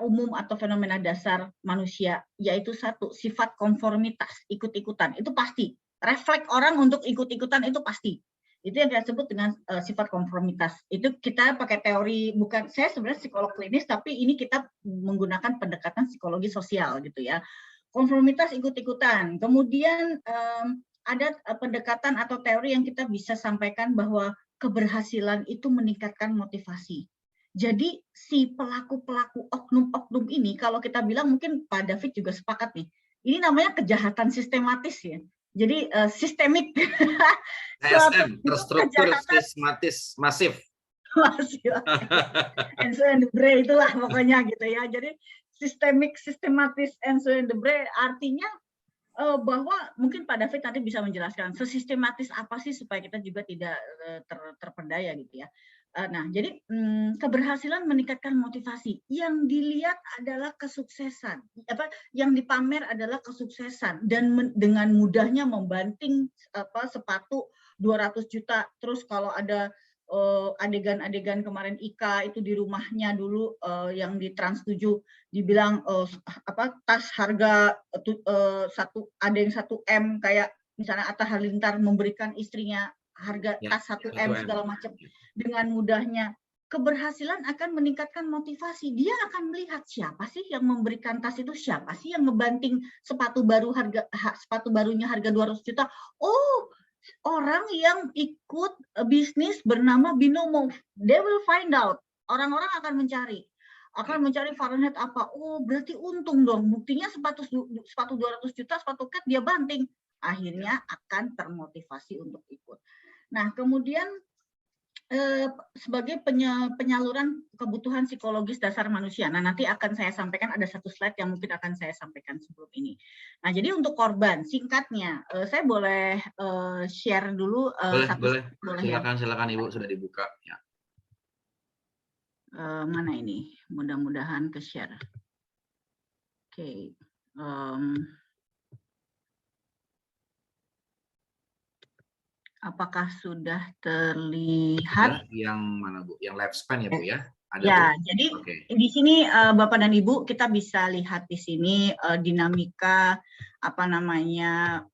umum atau fenomena dasar manusia, yaitu satu, sifat konformitas, ikut-ikutan. Itu pasti. Refleks orang untuk ikut-ikutan itu pasti. Itu yang kita sebut dengan sifat konformitas. Itu kita pakai teori, bukan saya sebenarnya psikolog klinis, tapi ini kita menggunakan pendekatan psikologi sosial gitu ya. Konformitas, ikut-ikutan. Kemudian ada pendekatan atau teori yang kita bisa sampaikan bahwa keberhasilan itu meningkatkan motivasi. Jadi si pelaku-pelaku oknum-oknum ini, kalau kita bilang, mungkin Pak David juga sepakat nih, ini namanya kejahatan sistematis ya. Jadi sistemik. TSM, terstruktur, sistematis, masif. Enzo and Debré itulah pokoknya gitu ya. Jadi sistemik, sistematis, Enzo and Debré artinya bahwa mungkin Pak David nanti bisa menjelaskan sesistematis apa sih supaya kita juga tidak terperdaya gitu ya. Nah, jadi keberhasilan meningkatkan motivasi. Yang dilihat adalah kesuksesan. Yang dipamer adalah kesuksesan dan dengan mudahnya membanting sepatu 200 juta. Terus kalau ada adegan-adegan kemarin Ika itu di rumahnya dulu yang di Trans 7 dibilang tas harga ada yang 1M, kayak misalnya Atta Halilintar memberikan istrinya harga tas 1M segala macam. Dengan mudahnya, keberhasilan akan meningkatkan motivasi. Dia akan melihat siapa sih yang memberikan tas itu, siapa sih yang ngebanting sepatu barunya harga 200 juta. Oh, orang yang ikut bisnis bernama Binomo. They will find out. Orang-orang akan mencari Fahrenheit apa. Oh, berarti untung dong. Buktinya sepatu 200 juta, sepatu cat dia banting. Akhirnya akan termotivasi untuk ikut. Nah, kemudian sebagai penyaluran kebutuhan psikologis dasar manusia. Nah, nanti akan saya sampaikan, ada satu slide yang mungkin akan saya sampaikan sebelum ini. Nah, jadi untuk korban, singkatnya, saya boleh share dulu. Boleh. Silakan Ibu, sudah dibuka. Ya. Mana ini? Mudah-mudahan ke share. Oke. Apakah sudah terlihat? Yang mana Bu? Yang lifespan ya Bu ya? Ada Ya, Bu? jadi Oke. di sini Bapak dan Ibu kita bisa lihat di sini dinamika apa namanya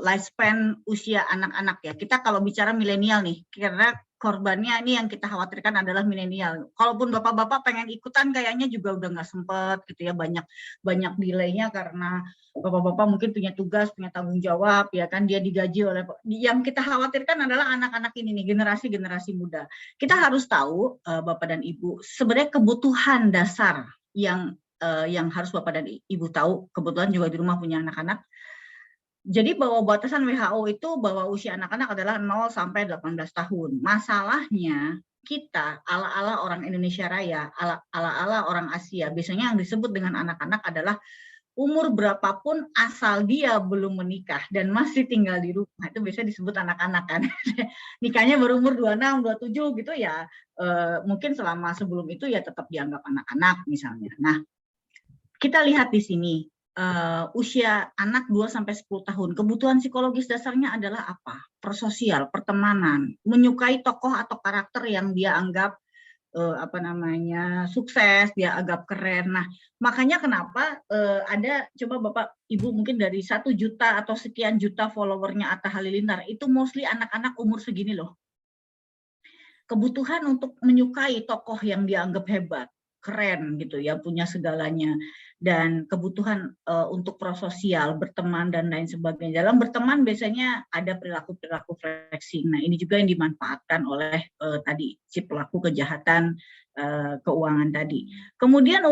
lifespan usia anak-anak ya. Kita kalau bicara milenial nih, karena korbannya ini yang kita khawatirkan adalah milenial. Kalaupun bapak-bapak pengen ikutan kayaknya juga udah nggak sempet gitu ya, banyak delaynya karena bapak-bapak mungkin punya tugas, punya tanggung jawab ya kan, dia digaji oleh, yang kita khawatirkan adalah anak-anak ini nih, generasi muda. Kita harus tahu Bapak dan Ibu, sebenarnya kebutuhan dasar yang harus Bapak dan Ibu tahu, kebetulan juga di rumah punya anak-anak. Jadi bahwa batasan WHO itu bahwa usia anak-anak adalah 0 sampai 18 tahun. Masalahnya kita ala-ala orang Indonesia Raya, ala-ala orang Asia, biasanya yang disebut dengan anak-anak adalah umur berapapun asal dia belum menikah dan masih tinggal di rumah, itu biasanya disebut anak-anak kan. Nikahnya berumur 26, 27 gitu ya, mungkin selama sebelum itu ya tetap dianggap anak-anak misalnya. Nah, kita lihat di sini usia anak 2-10 tahun, kebutuhan psikologis dasarnya adalah apa? Prososial, pertemanan, menyukai tokoh atau karakter yang dia anggap sukses, dia anggap keren. Nah, makanya kenapa ada, coba Bapak Ibu mungkin dari 1 juta atau sekian juta followernya Atta Halilintar, itu mostly anak-anak umur segini loh. Kebutuhan untuk menyukai tokoh yang dianggap hebat, keren gitu ya, punya segalanya, dan kebutuhan untuk prososial, berteman dan lain sebagainya. Dalam berteman biasanya ada perilaku-perilaku flexing. Nah, ini juga yang dimanfaatkan oleh tadi si pelaku kejahatan keuangan tadi. Kemudian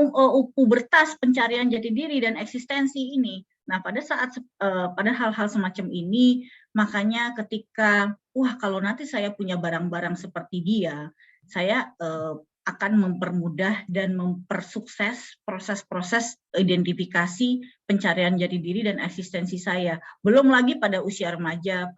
pubertas, pencarian jati diri dan eksistensi ini. Nah, pada hal-hal semacam ini, makanya ketika kalau nanti saya punya barang-barang seperti dia, saya akan mempermudah dan mempersukses proses-proses identifikasi, pencarian jati diri dan eksistensi saya. Belum lagi pada usia remaja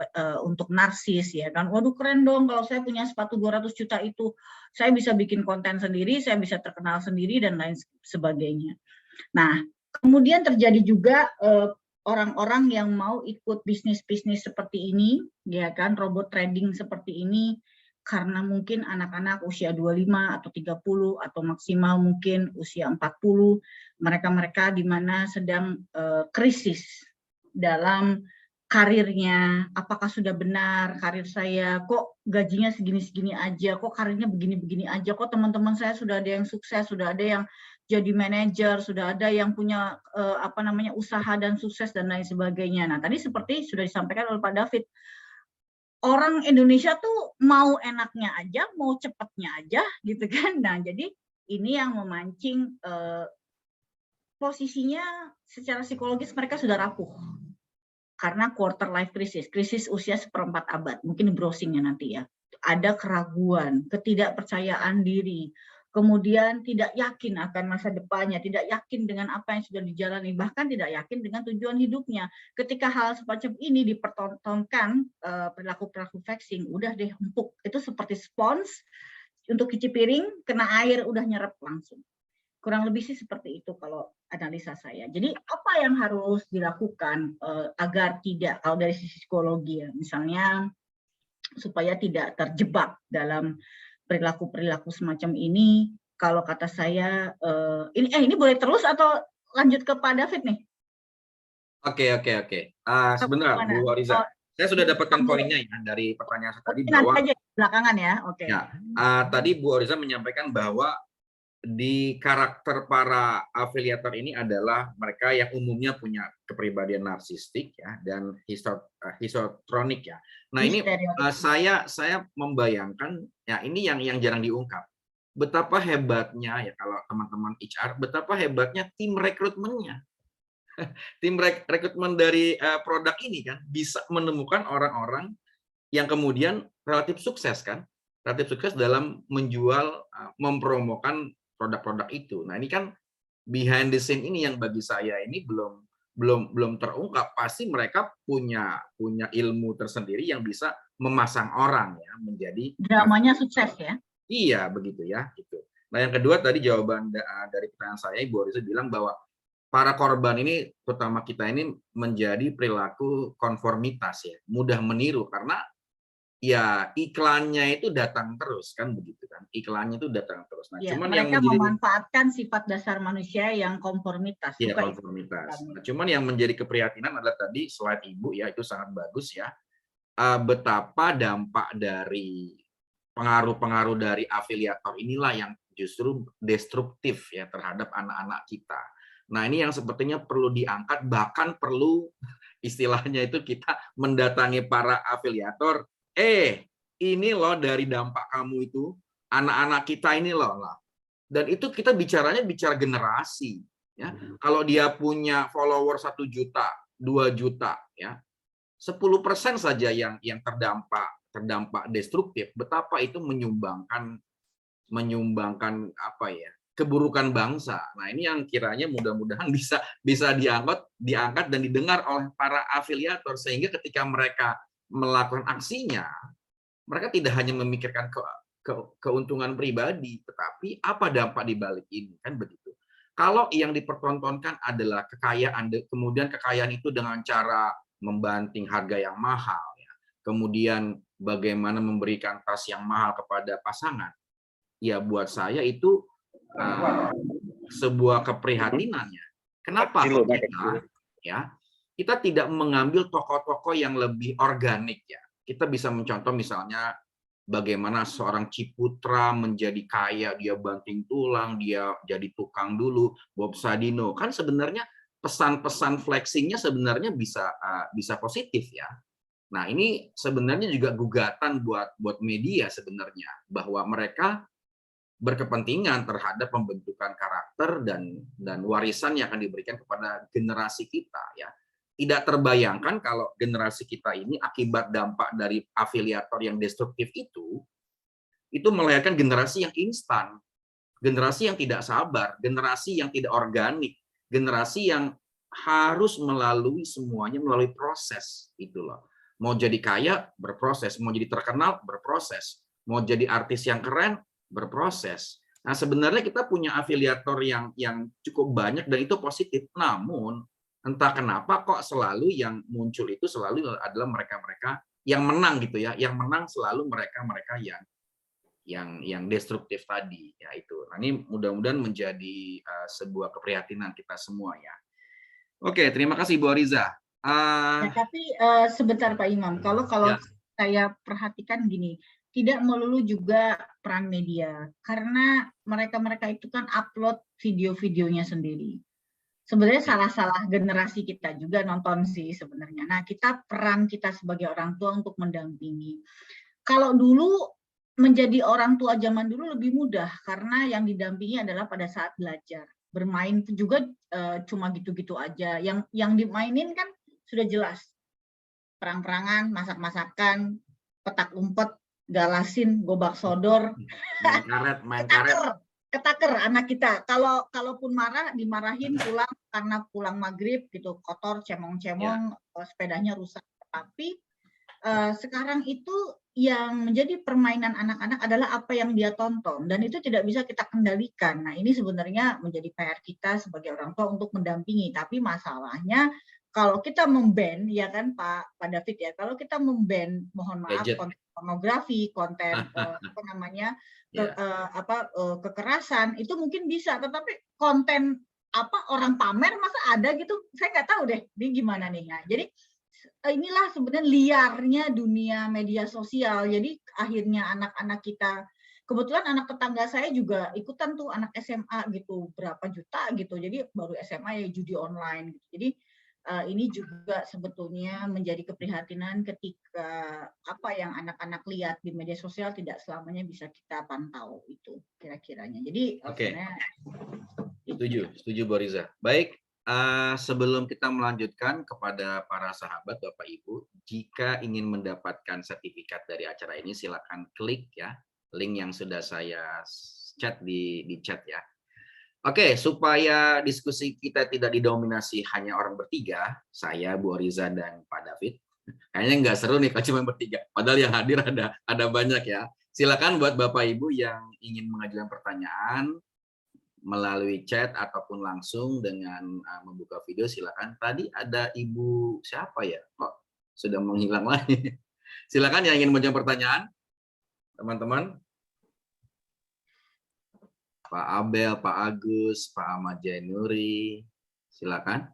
untuk narsis ya kan. Waduh keren dong kalau saya punya sepatu 200 juta itu. Saya bisa bikin konten sendiri, saya bisa terkenal sendiri dan lain sebagainya. Nah, kemudian terjadi juga orang-orang yang mau ikut bisnis-bisnis seperti ini, ya kan, robot trading seperti ini, karena mungkin anak-anak usia 25 atau 30 atau maksimal mungkin usia 40, mereka-mereka di mana sedang krisis dalam karirnya, apakah sudah benar karir saya, kok gajinya segini-segini aja, kok karirnya begini-begini aja, kok teman-teman saya sudah ada yang sukses, sudah ada yang jadi manajer, sudah ada yang punya usaha dan sukses dan lain sebagainya. Nah, tadi seperti sudah disampaikan oleh Pak David, orang Indonesia tuh mau enaknya aja, mau cepatnya aja gitu kan. Nah, jadi ini yang memancing posisinya secara psikologis mereka sudah rapuh. Karena quarter life crisis, krisis usia seperempat abad, mungkin browsingnya nanti ya. Ada keraguan, ketidakpercayaan diri, kemudian tidak yakin akan masa depannya, tidak yakin dengan apa yang sudah dijalani, bahkan tidak yakin dengan tujuan hidupnya. Ketika hal semacam ini dipertontonkan perilaku-perilaku flexing, udah deh empuk. Itu seperti spons untuk cuci piring, kena air udah nyerap langsung. Kurang lebih sih seperti itu kalau analisa saya. Jadi apa yang harus dilakukan agar tidak, kalau dari sisi psikologi ya, misalnya supaya tidak terjebak dalam perilaku-perilaku semacam ini, kalau kata saya, ini boleh terus atau lanjut ke Pak David nih? Oke. Sebentar, Bu Oriza. Saya sudah dapatkan poinnya ya dari pertanyaan saya tadi bahwa aja belakangan ya. Oke. Ya, tadi Bu Oriza menyampaikan bahwa di karakter para afiliator ini adalah mereka yang umumnya punya kepribadian narsistik ya dan histotronik ya. Nah, ini saya membayangkan ya, ini yang jarang diungkap. Betapa hebatnya ya kalau teman-teman HR, betapa hebatnya tim rekrutmennya. Tim rekrutmen dari produk ini kan bisa menemukan orang-orang yang kemudian relatif sukses kan, relatif sukses dalam menjual, mempromokan produk-produk itu. Nah, ini kan behind the scene ini yang bagi saya ini belum terungkap. Pasti mereka punya ilmu tersendiri yang bisa memasang orang ya menjadi dramanya sukses ya. Iya, begitu ya. Gitu. Nah, yang kedua tadi jawaban dari pertanyaan saya, Ibu Oriza bilang bahwa para korban ini, terutama kita ini, menjadi perilaku konformitas ya, mudah meniru karena ya iklannya itu datang terus kan begitu kan, iklannya itu datang terus. Nah, Ya, cuman yang mereka menjadi memanfaatkan sifat dasar manusia yang konformitas. ya Suka konformitas. Nah, cuman yang menjadi keprihatinan adalah tadi slide Ibu ya, itu sangat bagus ya. Betapa dampak dari pengaruh-pengaruh dari afiliator inilah yang justru destruktif ya terhadap anak-anak kita. Nah, ini yang sepertinya perlu diangkat, bahkan perlu istilahnya itu kita mendatangi para afiliator, ini loh dari dampak kamu itu, anak-anak kita ini loh. Dan itu kita bicara generasi. Ya. Kalau dia punya follower 1 juta, 2 juta, ya 10% saja yang terdampak destruktif, betapa itu menyumbangkan apa ya, keburukan bangsa. Nah, ini yang kiranya mudah-mudahan bisa diangkat dan didengar oleh para afiliator sehingga ketika mereka melakukan aksinya, mereka tidak hanya memikirkan keuntungan pribadi, tetapi apa dampak di balik ini, kan begitu. Kalau yang dipertontonkan adalah kekayaan, kemudian kekayaan itu dengan cara membanting harga yang mahal, ya. Kemudian bagaimana memberikan tas yang mahal kepada pasangan, ya buat saya itu sebuah keprihatinannya. Kenapa kita tidak mengambil tokoh-tokoh yang lebih organik ya? Kita bisa mencontoh misalnya bagaimana seorang Ciputra menjadi kaya, dia banting tulang, dia jadi tukang dulu, Bob Sadino. Kan sebenarnya pesan-pesan flexingnya sebenarnya bisa positif ya. Nah, ini sebenarnya juga gugatan buat media sebenarnya, bahwa mereka berkepentingan terhadap pembentukan karakter dan warisan yang akan diberikan kepada generasi kita ya. Tidak terbayangkan kalau generasi kita ini akibat dampak dari afiliator yang destruktif itu melahirkan generasi yang instan, generasi yang tidak sabar, generasi yang tidak organik, generasi yang harus melalui semuanya melalui proses itu loh. Mau jadi kaya berproses, mau jadi terkenal berproses, mau jadi artis yang keren berproses. Nah, sebenarnya kita punya afiliator yang cukup banyak dan itu positif. Namun entah kenapa kok selalu yang muncul itu selalu adalah mereka-mereka yang menang gitu ya. Yang menang selalu mereka-mereka yang destruktif tadi ya itu. Nah, ini mudah-mudahan menjadi sebuah keprihatinan kita semua ya. Oke, terima kasih Bu Oriza. Tapi sebentar Pak Imam, kalau ya. Saya perhatikan gini, tidak melulu juga peran media, karena mereka itu kan upload video-videonya sendiri. Sebenarnya salah-salah generasi kita juga nonton sih sebenarnya. Nah, peran kita sebagai orang tua untuk mendampingi. Kalau dulu menjadi orang tua zaman dulu lebih mudah karena yang didampingi adalah pada saat belajar. Bermain juga cuma gitu-gitu aja. Yang dimainin kan sudah jelas. Perang-perangan, masak-masakan, petak umpet, galasin, gobak sodor, main karet. Ketaker anak kita. Kalaupun marah, dimarahin pulang karena pulang maghrib gitu, kotor, cemong-cemong, sepedanya rusak. Tapi sekarang itu yang menjadi permainan anak-anak adalah apa yang dia tonton dan itu tidak bisa kita kendalikan. Nah, ini sebenarnya menjadi PR kita sebagai orang tua untuk mendampingi. Tapi masalahnya kalau kita memban, ya kan Pak David ya, kalau kita memban, mohon maaf, konten pornografi, konten kekerasan itu mungkin bisa, tetapi konten orang pamer masa ada gitu, saya nggak tahu deh, ini gimana nih. Nah, jadi inilah sebenarnya liarnya dunia media sosial. Jadi akhirnya anak-anak kita, kebetulan anak tetangga saya juga ikutan tuh anak SMA gitu, berapa juta gitu. Jadi baru SMA ya judi online gitu. Jadi ini juga sebetulnya menjadi keprihatinan ketika apa yang anak-anak lihat di media sosial tidak selamanya bisa kita pantau itu kira-kiranya. Jadi setuju Bu Oriza. Baik, sebelum kita melanjutkan kepada para sahabat Bapak Ibu, jika ingin mendapatkan sertifikat dari acara ini silakan klik ya link yang sudah saya chat di chat ya. Oke, supaya diskusi kita tidak didominasi hanya orang bertiga, saya, Bu Oriza, dan Pak David. Kayaknya nggak seru nih kalau cuma bertiga. Padahal yang hadir ada banyak ya. Silakan buat Bapak Ibu yang ingin mengajukan pertanyaan melalui chat ataupun langsung dengan membuka video, silakan. Tadi ada Ibu siapa ya? Kok sudah menghilang lagi? Silakan yang ingin mengajukan pertanyaan, teman-teman. Pak Abel, Pak Agus, Pak Ahmad Jainuri, silakan.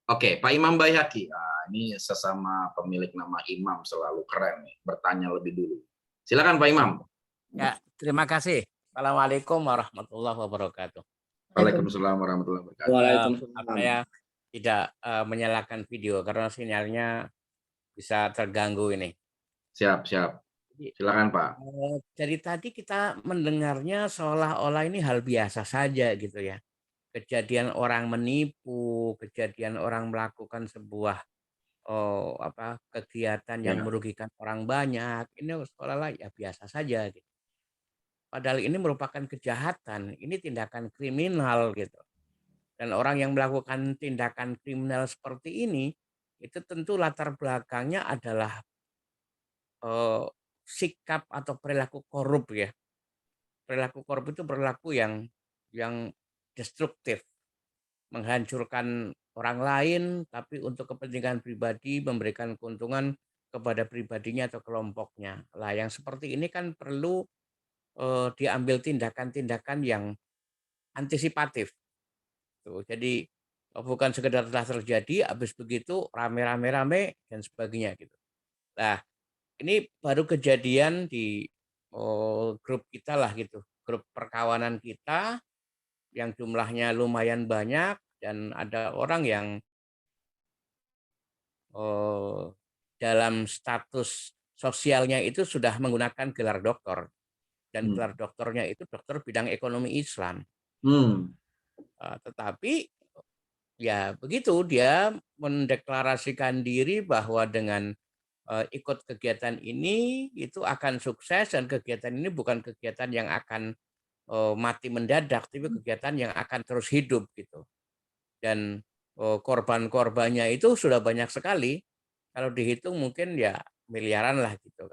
Oke, Pak Imam Baihaqi. Ini sesama pemilik nama Imam, selalu keren nih, bertanya lebih dulu. Silakan Pak Imam. Ya, terima kasih. Assalamualaikum warahmatullahi wabarakatuh. Waalaikumsalam warahmatullahi wabarakatuh. Waalaikumsalam. Saya tidak menyalakan video karena sinyalnya bisa terganggu ini. Siap, siap. Silakan Pak. Dari tadi kita mendengarnya seolah-olah ini hal biasa saja gitu ya. Kejadian orang menipu, kejadian orang melakukan sebuah kegiatan yang Ya. merugikan orang banyak, ini seolah-olah ya biasa saja gitu. Padahal ini merupakan kejahatan, ini tindakan kriminal gitu. Dan orang yang melakukan tindakan kriminal seperti ini, itu tentu latar belakangnya adalah sikap atau perilaku korup ya. Perilaku korup itu perilaku yang destruktif, menghancurkan orang lain, tapi untuk kepentingan pribadi, memberikan keuntungan kepada pribadinya atau kelompoknya. Lah yang seperti ini kan perlu diambil tindakan-tindakan yang antisipatif. Tuh, jadi bukan sekedar telah terjadi, habis begitu rame-rame dan sebagainya gitu. Nah, ini baru kejadian di grup kita lah gitu, grup perkawanan kita yang jumlahnya lumayan banyak dan ada orang yang dalam status sosialnya itu sudah menggunakan gelar doktor dan gelar doktornya itu dokter bidang ekonomi Islam. Tetapi ya begitu, dia mendeklarasikan diri bahwa dengan ikut kegiatan ini itu akan sukses dan kegiatan ini bukan kegiatan yang akan mati mendadak, tapi kegiatan yang akan terus hidup gitu. Dan korban-korbannya itu sudah banyak sekali, kalau dihitung mungkin ya miliaran lah gitu.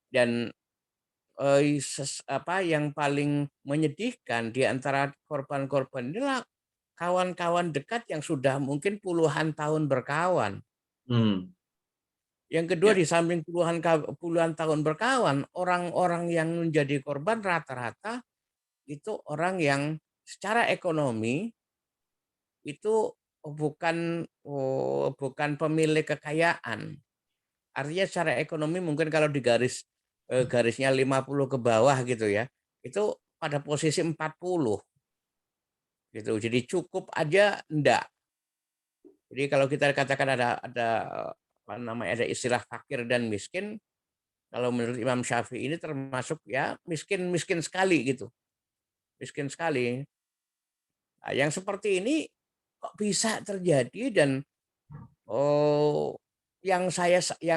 Dan yang paling menyedihkan di antara korban-korban inilah kawan-kawan dekat yang sudah mungkin puluhan tahun berkawan. Yang kedua, di samping puluhan tahun berkawan, orang-orang yang menjadi korban rata-rata itu orang yang secara ekonomi itu bukan pemilik kekayaan. Artinya secara ekonomi mungkin kalau di garisnya 50 ke bawah gitu ya, itu pada posisi 40. Gitu. Jadi cukup aja enggak. Jadi kalau kita katakan ada istilah fakir dan miskin, kalau menurut Imam Syafi'i ini termasuk ya miskin sekali gitu. Miskin sekali. Nah, yang seperti ini kok bisa terjadi dan yang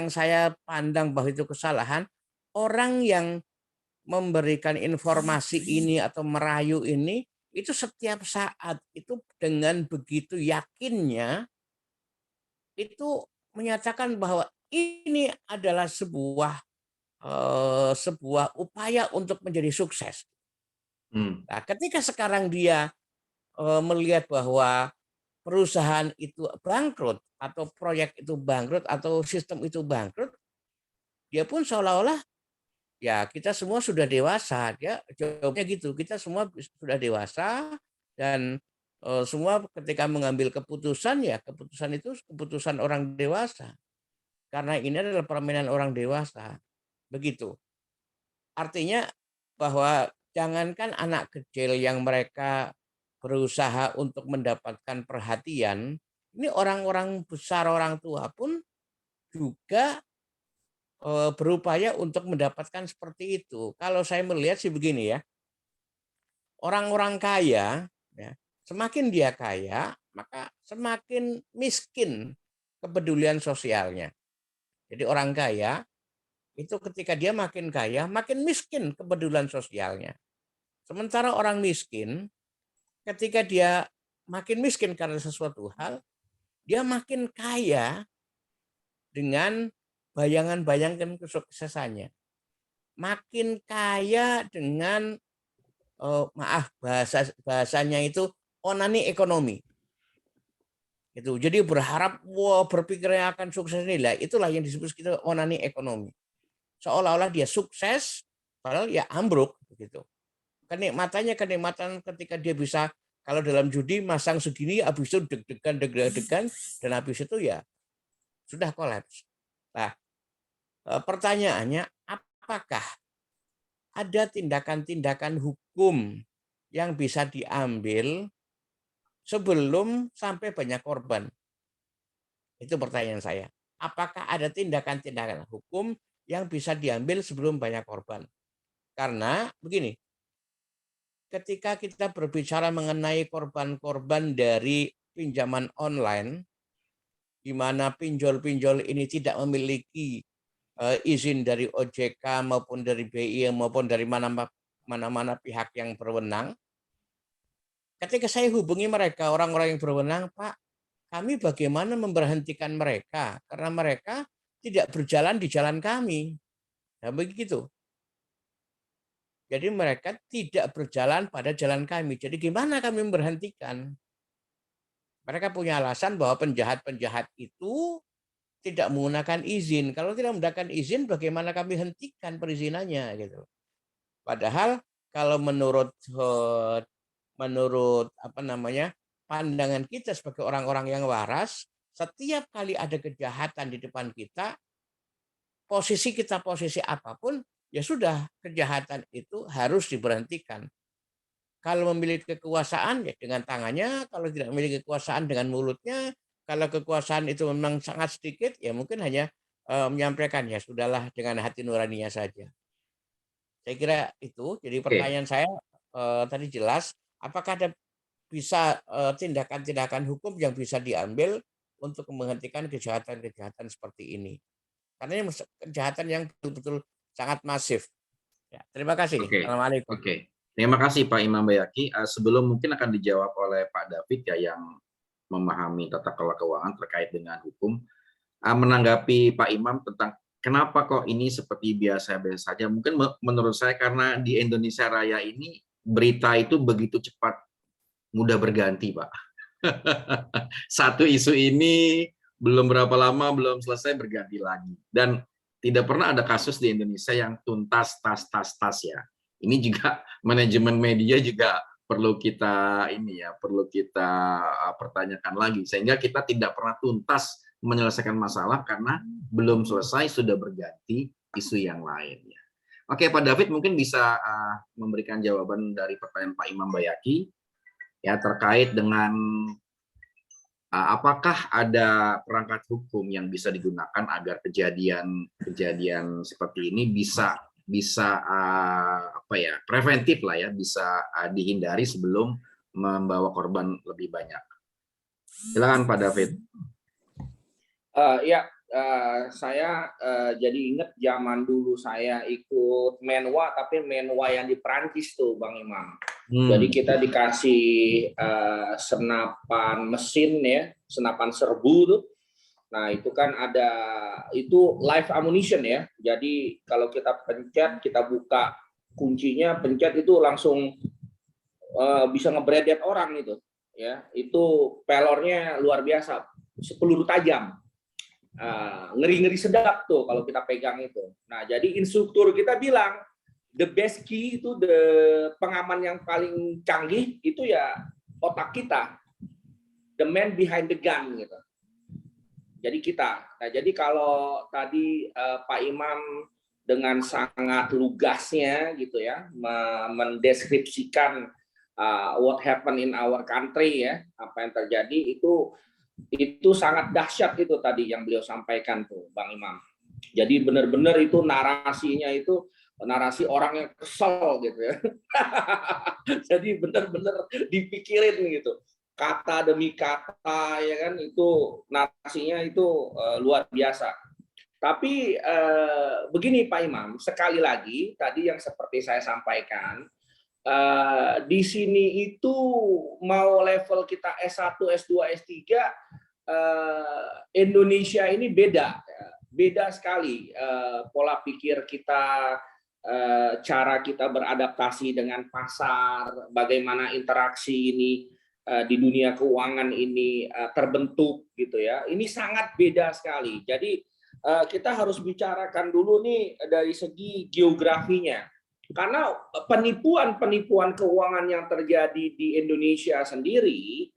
saya pandang bahwa itu kesalahan orang yang memberikan informasi ini atau merayu ini itu setiap saat itu dengan begitu yakinnya itu menyatakan bahwa ini adalah sebuah upaya untuk menjadi sukses. Nah, ketika sekarang dia melihat bahwa perusahaan itu bangkrut atau proyek itu bangkrut atau sistem itu bangkrut, dia pun seolah-olah ya kita semua sudah dewasa. Dia jawabnya gitu, kita semua sudah dewasa dan semua ketika mengambil keputusan ya keputusan itu keputusan orang dewasa. Karena ini adalah permainan orang dewasa. Begitu. Artinya bahwa jangankan anak kecil yang mereka berusaha untuk mendapatkan perhatian, ini orang-orang besar, orang tua pun juga berupaya untuk mendapatkan seperti itu. Kalau saya melihat sih begini ya, orang-orang kaya, ya, semakin dia kaya, maka semakin miskin kepedulian sosialnya. Jadi orang kaya, itu ketika dia makin kaya, makin miskin kepedulian sosialnya. Sementara orang miskin, ketika dia makin miskin karena sesuatu hal, dia makin kaya dengan bayangkan kesuksesannya. Makin kaya dengan bahasanya itu onani ekonomi. Itu. Jadi berharap berpikirnya akan sukses inilah, itulah yang disebut kita onani ekonomi. Seolah-olah dia sukses padahal ya ambruk begitu. Kenikmatan ketika dia bisa, kalau dalam judi masang segini habis itu deg-degan dan habis itu ya sudah kolaps. Nah, pertanyaannya, apakah ada tindakan-tindakan hukum yang bisa diambil sebelum sampai banyak korban? Itu pertanyaan saya. Apakah ada tindakan-tindakan hukum yang bisa diambil sebelum banyak korban? Karena begini, ketika kita berbicara mengenai korban-korban dari pinjaman online, di mana pinjol-pinjol ini tidak memiliki izin dari OJK maupun dari BI maupun dari mana-mana pihak yang berwenang, ketika saya hubungi mereka, orang-orang yang berwenang, Pak, kami bagaimana memberhentikan mereka karena mereka tidak berjalan di jalan kami. Nah, begitu. Jadi mereka tidak berjalan pada jalan kami. Jadi gimana kami memberhentikan? Mereka punya alasan bahwa penjahat-penjahat itu tidak menggunakan izin. Kalau tidak menggunakan izin, bagaimana kami hentikan perizinannya gitu. Padahal kalau menurut pandangan kita sebagai orang-orang yang waras, setiap kali ada kejahatan di depan kita, posisi apapun, ya sudah, kejahatan itu harus diberhentikan. Kalau memiliki kekuasaan ya dengan tangannya, kalau tidak memiliki kekuasaan dengan mulutnya, kalau kekuasaan itu memang sangat sedikit, ya mungkin hanya menyampaikan, ya sudahlah dengan hati nuraninya saja. Saya kira itu. Jadi pertanyaan saya tadi jelas, apakah ada bisa tindakan-tindakan hukum yang bisa diambil untuk menghentikan kejahatan-kejahatan seperti ini? Karena ini kejahatan yang betul-betul sangat masif. Ya, terima kasih. Assalamualaikum. Oke. Terima kasih Pak Imam Bayaki. Sebelum mungkin akan dijawab oleh Pak David ya yang memahami tata kelola keuangan terkait dengan hukum, menanggapi Pak Imam tentang kenapa kok ini seperti biasa-biasa saja. Mungkin menurut saya karena di Indonesia Raya ini berita itu begitu cepat mudah berganti, Pak. Satu isu ini belum berapa lama belum selesai berganti lagi, dan tidak pernah ada kasus di Indonesia yang tuntas tas ya. Ini juga manajemen media juga perlu kita pertanyakan lagi, sehingga kita tidak pernah tuntas menyelesaikan masalah karena belum selesai sudah berganti isu yang lain. Oke, Pak David mungkin bisa memberikan jawaban dari pertanyaan Pak Imam Bayaki ya terkait dengan apakah ada perangkat hukum yang bisa digunakan agar kejadian seperti ini bisa preventif lah ya, bisa dihindari sebelum membawa korban lebih banyak. Silakan Pak David. Saya jadi ingat zaman dulu saya ikut menwa, tapi menwa yang di Perancis tuh Bang Imam. Jadi kita dikasih senapan mesin ya, senapan serbu tuh. Nah itu kan itu live ammunition ya. Jadi kalau kita pencet, kita buka kuncinya, pencet itu langsung bisa ngebredet orang itu. Ya, itu pelornya luar biasa, peluru tajam. Ngeri-ngeri sedap tuh kalau kita pegang itu. Nah, jadi instruktur kita bilang the best key itu pengaman yang paling canggih itu ya otak kita, the man behind the gun gitu. Jadi kita. Nah, jadi kalau tadi Pak Imam dengan sangat lugasnya gitu ya mendeskripsikan what happened in our country ya, apa yang terjadi itu sangat dahsyat itu tadi yang beliau sampaikan tuh Bang Imam. Jadi benar-benar itu narasinya itu narasi orang yang kesel gitu ya. Jadi benar-benar dipikirin gitu. Kata demi kata ya kan, itu narasinya itu luar biasa. Tapi begini Pak Imam, sekali lagi tadi yang seperti saya sampaikan, di sini itu mau level kita S1, S2, S3, Indonesia ini beda beda sekali pola pikir kita, cara kita beradaptasi dengan pasar, bagaimana interaksi ini di dunia keuangan ini terbentuk gitu ya. Ini sangat beda sekali. Jadi kita harus bicarakan dulu nih dari segi geografinya. Karena penipuan-penipuan keuangan yang terjadi di Indonesia sendiri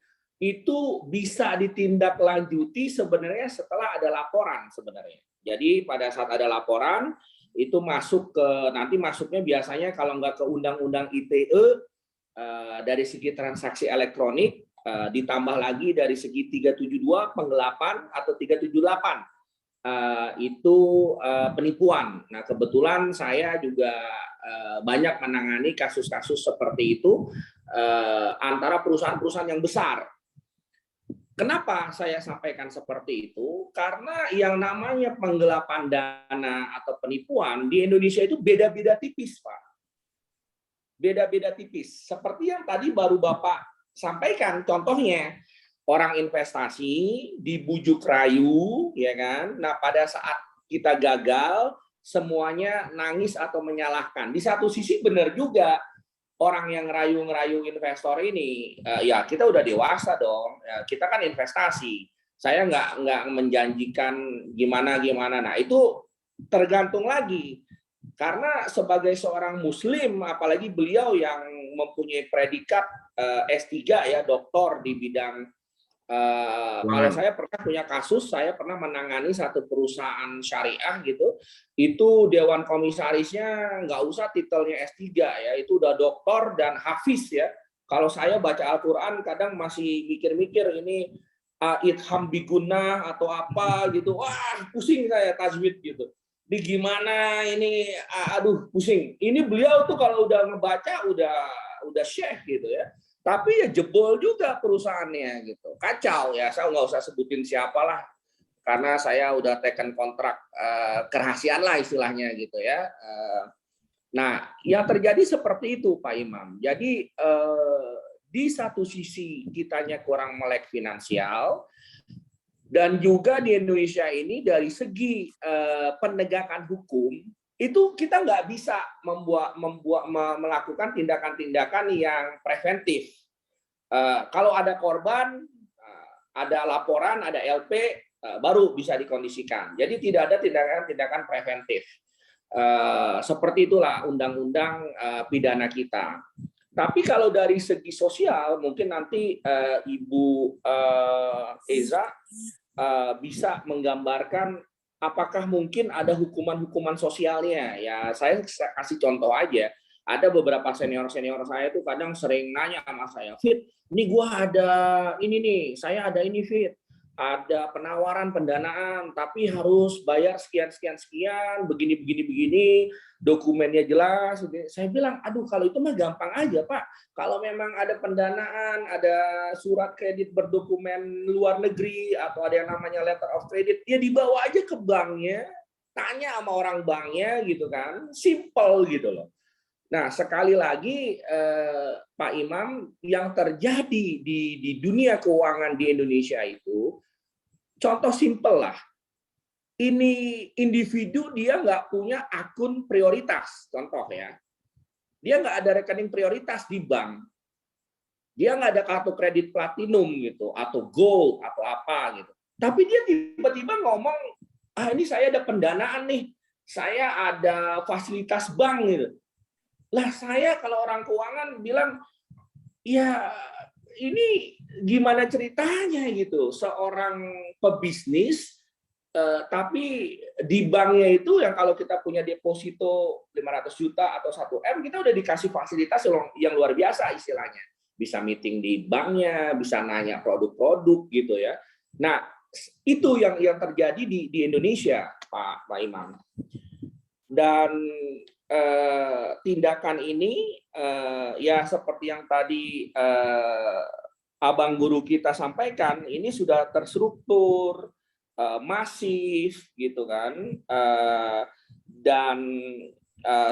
itu bisa ditindaklanjuti sebenarnya setelah ada laporan sebenarnya. Jadi pada saat ada laporan itu masuk ke, nanti masuknya biasanya kalau nggak ke Undang-Undang ITE dari segi transaksi elektronik, ditambah lagi dari segi 372 penggelapan atau 378 itu penipuan. Nah kebetulan saya juga banyak menangani kasus-kasus seperti itu antara perusahaan-perusahaan yang besar. Kenapa saya sampaikan seperti itu? Karena yang namanya penggelapan dana atau penipuan di Indonesia itu beda-beda tipis, Pak. Beda-beda tipis. Seperti yang tadi baru Bapak sampaikan, contohnya orang investasi dibujuk rayu, ya kan? Nah, pada saat kita gagal, semuanya nangis atau menyalahkan. Di satu sisi benar juga, orang yang ngerayu investor ini, ya kita udah dewasa dong, ya, kita kan investasi. Saya nggak menjanjikan gimana. Nah itu tergantung lagi, karena sebagai seorang Muslim, apalagi beliau yang mempunyai predikat S3 ya, doktor di bidang. Kalau saya pernah punya kasus, saya pernah menangani satu perusahaan syariah gitu, itu dewan komisarisnya nggak usah titelnya S3 ya, itu udah doktor dan hafiz ya. Kalau saya baca Al-Quran kadang masih mikir-mikir ini idham biguna atau apa gitu, wah pusing saya tajwid gitu. Di gimana ini, aduh pusing. Ini beliau tuh kalau udah ngebaca udah syekh gitu ya. Tapi ya jebol juga perusahaannya gitu, kacau ya. Saya nggak usah sebutin siapalah, karena saya udah teken kontrak kerahasiaan lah istilahnya gitu ya. Nah, yang terjadi seperti itu Pak Imam. Jadi di satu sisi kitanya kurang melek finansial, dan juga di Indonesia ini dari segi penegakan hukum itu kita nggak bisa melakukan tindakan-tindakan yang preventif. Kalau ada korban, ada laporan, ada LP, baru bisa dikondisikan. Jadi tidak ada tindakan-tindakan preventif. Seperti itulah undang-undang pidana kita. Tapi kalau dari segi sosial, mungkin nanti Ibu Eza bisa menggambarkan apakah mungkin ada hukuman-hukuman sosialnya. Ya, saya kasih contoh aja. Ada beberapa senior-senior saya tuh kadang sering nanya sama saya, Fit, ini gua ada ini nih, saya ada ini Fit. Ada penawaran pendanaan, tapi harus bayar sekian, begini, dokumennya jelas. Saya bilang, aduh kalau itu mah gampang aja Pak. Kalau memang ada pendanaan, ada surat kredit berdokumen luar negeri, atau ada yang namanya letter of credit, ya dibawa aja ke banknya, tanya sama orang banknya gitu kan, simple gitu loh. Nah sekali lagi Pak Imam, yang terjadi di dunia keuangan di Indonesia itu, contoh simpel lah, ini individu dia nggak punya akun prioritas, contoh ya, dia nggak ada rekening prioritas di bank, dia nggak ada kartu kredit platinum gitu, atau gold atau apa gitu, tapi dia tiba-tiba ngomong, ini saya ada pendanaan nih, saya ada fasilitas bank gitu. Lah saya kalau orang keuangan bilang, ya ini gimana ceritanya gitu, seorang pebisnis tapi di banknya itu yang kalau kita punya deposito 500 juta atau 1 M, kita udah dikasih fasilitas yang luar biasa istilahnya. Bisa meeting di banknya, bisa nanya produk-produk gitu ya. Nah, itu yang terjadi di Indonesia, Pak Imam. Dan tindakan ini ya seperti yang tadi Abang Guru kita sampaikan, ini sudah terstruktur, masif gitu kan, dan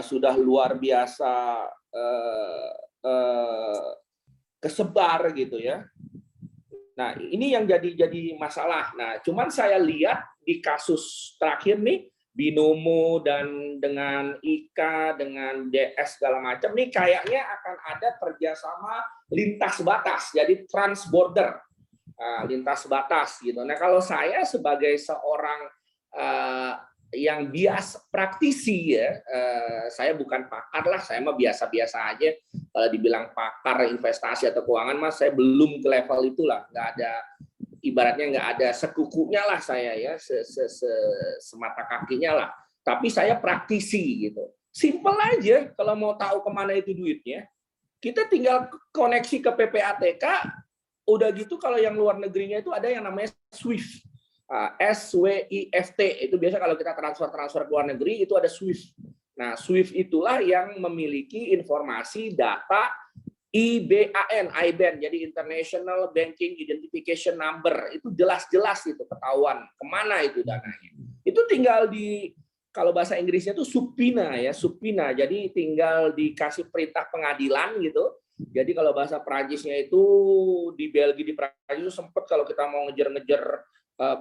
sudah luar biasa kesebar gitu ya. Nah, ini yang jadi masalah. Nah, cuman saya lihat di kasus terakhir nih, Binomo dan dengan IKA, dengan DS segala macam, nih kayaknya akan ada kerjasama lintas batas, jadi transborder, lintas batas gitu. Nah, kalau saya sebagai seorang yang biasa praktisi ya, saya bukan pakar lah, saya mah biasa-biasa aja. Kalau dibilang pakar investasi atau keuangan, mas saya belum ke level itulah, nggak ada, ibaratnya nggak ada sekukunya lah saya ya, semata kakinya lah. Tapi saya praktisi gitu. Simple aja, kalau mau tahu kemana itu duitnya, kita tinggal koneksi ke PPATK. Udah gitu kalau yang luar negerinya itu ada yang namanya SWIFT. SWIFT itu biasa kalau kita transfer ke luar negeri itu ada SWIFT. Nah, SWIFT itulah yang memiliki informasi data IBAN, jadi International Banking Identification Number. Itu jelas-jelas itu ketahuan kemana itu dananya. Itu tinggal di, kalau bahasa Inggrisnya itu subpoena ya, subpoena. Jadi tinggal dikasih perintah pengadilan gitu. Jadi kalau bahasa Prancisnya itu di Belgia, di Prancis itu sempat kalau kita mau ngejar-ngejar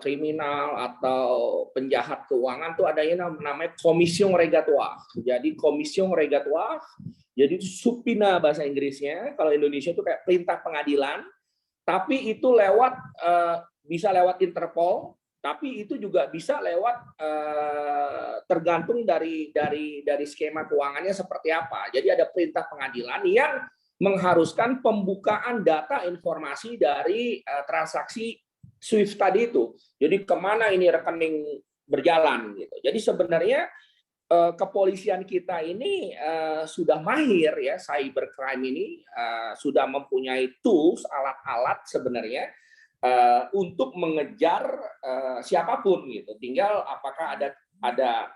kriminal atau penjahat keuangan tuh adanya namanya komision regatoire. Jadi komision regatoire, jadi subpoena bahasa Inggrisnya. Kalau Indonesia itu kayak perintah pengadilan, tapi itu lewat bisa lewat Interpol, tapi itu juga bisa lewat tergantung dari skema keuangannya seperti apa. Jadi ada perintah pengadilan yang mengharuskan pembukaan data informasi dari transaksi SWIFT tadi itu. Jadi kemana ini rekening berjalan gitu. Jadi sebenarnya kepolisian kita ini sudah mahir ya, cybercrime ini sudah mempunyai tools, alat-alat sebenarnya untuk mengejar siapapun gitu. Tinggal apakah ada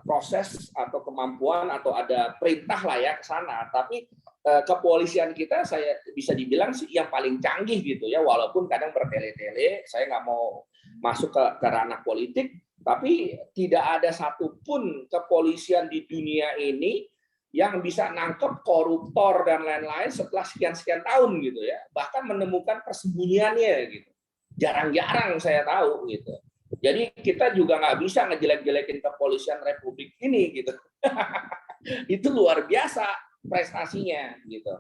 proses atau kemampuan atau ada perintah lah ya ke sana. Tapi kepolisian kita saya bisa dibilang sih yang paling canggih gitu ya, walaupun kadang bertele-tele. Saya nggak mau masuk ke ranah politik, tapi tidak ada satupun kepolisian di dunia ini yang bisa nangkep koruptor dan lain-lain setelah sekian tahun gitu ya, bahkan menemukan persembunyiannya gitu. Jarang-jarang saya tahu gitu. Jadi kita juga nggak bisa ngejelek-jelekin kepolisian Republik ini gitu. Itu luar biasa prestasinya gitu.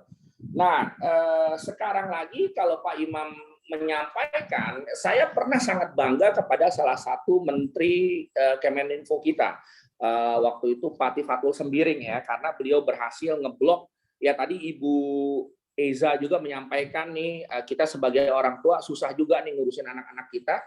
Nah, sekarang lagi kalau Pak Imam menyampaikan, saya pernah sangat bangga kepada salah satu menteri Kemeninfo kita. Waktu itu Pak Tifatul Sembiring ya, karena beliau berhasil ngeblok, ya tadi Ibu Eza juga menyampaikan nih, kita sebagai orang tua susah juga nih ngurusin anak-anak kita.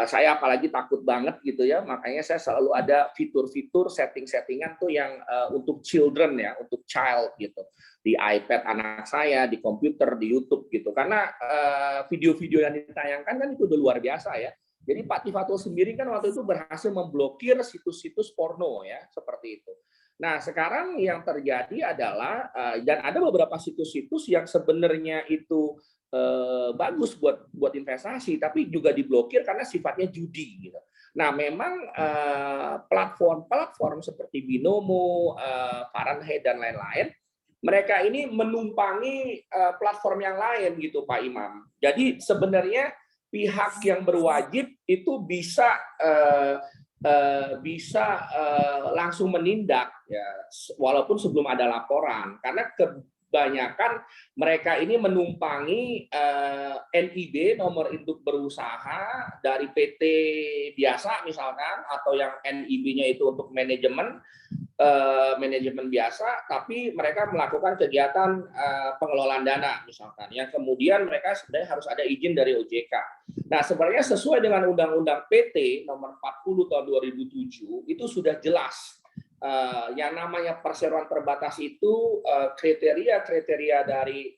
Saya apalagi takut banget gitu ya, makanya saya selalu ada fitur-fitur setting-settingan tuh yang untuk children ya, untuk child gitu, di iPad anak saya, di komputer, di YouTube gitu, karena video-video yang ditayangkan kan itu udah luar biasa ya. Jadi Pak Tifatul sendiri kan waktu itu berhasil memblokir situs-situs porno ya, seperti itu. Nah sekarang yang terjadi adalah dan ada beberapa situs-situs yang sebenarnya itu bagus buat investasi, tapi juga diblokir karena sifatnya judi gitu. Nah, memang platform seperti Binomo, Fahrenheit dan lain-lain, mereka ini menumpangi platform yang lain gitu, Pak Imam. Jadi sebenarnya pihak yang berwajib itu bisa langsung menindak ya, walaupun sebelum ada laporan, karena kebanyakan mereka ini menumpangi NIB, nomor induk berusaha dari PT biasa misalkan, atau yang NIB-nya itu untuk manajemen biasa, tapi mereka melakukan kegiatan pengelolaan dana misalkan, yang kemudian mereka sebenarnya harus ada izin dari OJK. Nah, sebenarnya sesuai dengan Undang-Undang PT nomor 40 tahun 2007 itu sudah jelas. Yang namanya perseroan terbatas itu kriteria dari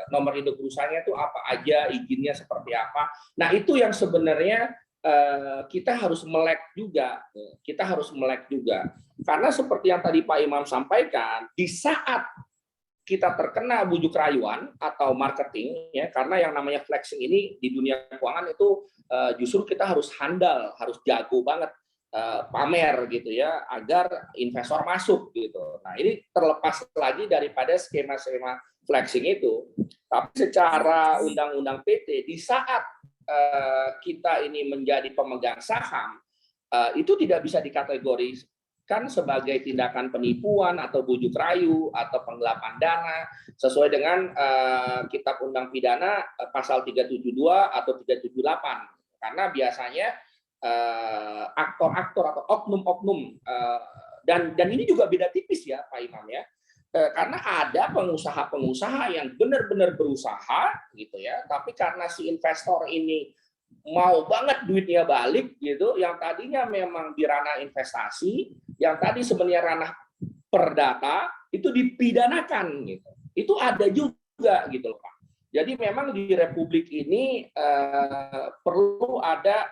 nomor induk perusahaannya itu apa aja, izinnya seperti apa. Nah itu yang sebenarnya kita harus melek juga. Karena seperti yang tadi Pak Imam sampaikan, di saat kita terkena bujuk rayuan atau marketing ya, karena yang namanya flexing ini di dunia keuangan itu justru kita harus handal, harus jago banget. pamer gitu ya, agar investor masuk gitu. Nah, ini terlepas lagi daripada skema-skema flexing itu, tapi secara undang-undang PT di saat kita ini menjadi pemegang saham, itu tidak bisa dikategorikan sebagai tindakan penipuan atau bujuk rayu atau penggelapan dana sesuai dengan Kitab Undang Pidana pasal 372 atau 378, karena biasanya aktor-aktor atau oknum-oknum dan ini juga beda tipis ya Pak Imam ya, karena ada pengusaha-pengusaha yang benar-benar berusaha gitu ya, tapi karena si investor ini mau banget duitnya balik gitu, yang tadinya memang di ranah investasi, yang tadi sebenarnya ranah perdata, itu dipidanakan gitu. Itu ada juga gitu loh Pak. Jadi memang di Republik ini perlu ada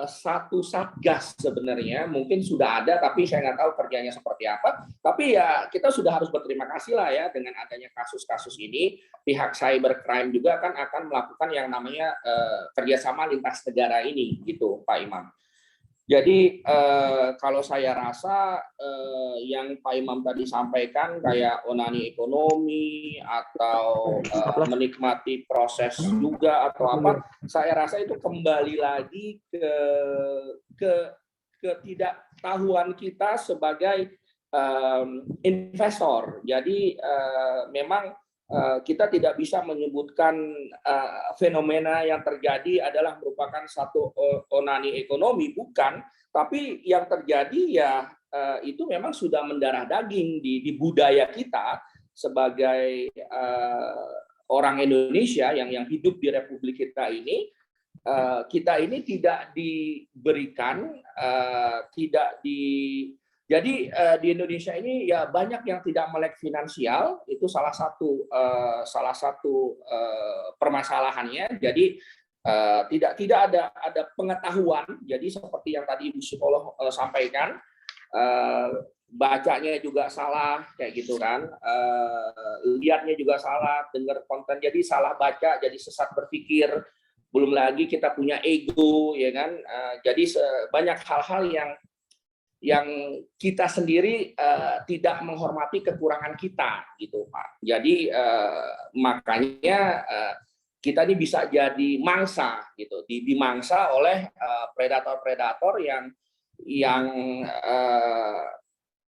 satu satgas sebenarnya, mungkin sudah ada tapi saya nggak tahu kerjanya seperti apa, tapi ya kita sudah harus berterima kasih lah ya dengan adanya kasus-kasus ini. Pihak cybercrime juga kan akan melakukan yang namanya kerjasama lintas negara ini gitu Pak Imam. Jadi kalau saya rasa yang Pak Imam tadi sampaikan kayak onani ekonomi atau menikmati proses juga atau apa, saya rasa itu kembali lagi ke ketidaktahuan kita sebagai investor. Jadi memang kita tidak bisa menyebutkan fenomena yang terjadi adalah merupakan satu onani ekonomi, bukan, tapi yang terjadi ya itu memang sudah mendarah daging di budaya kita sebagai orang Indonesia yang hidup di Republik kita ini. Kita ini tidak diberikan, jadi di Indonesia ini ya banyak yang tidak melek finansial, itu salah satu permasalahannya. Jadi tidak ada pengetahuan. Jadi seperti yang tadi Ibu Psikolog sampaikan, bacanya juga salah kayak gitu kan, lihatnya juga salah, dengar konten jadi salah baca, jadi sesat berpikir. Belum lagi kita punya ego, ya kan. Jadi banyak hal-hal yang kita sendiri tidak menghormati kekurangan kita gitu Pak. Jadi makanya kita ini bisa jadi mangsa gitu, dimangsa oleh predator-predator yang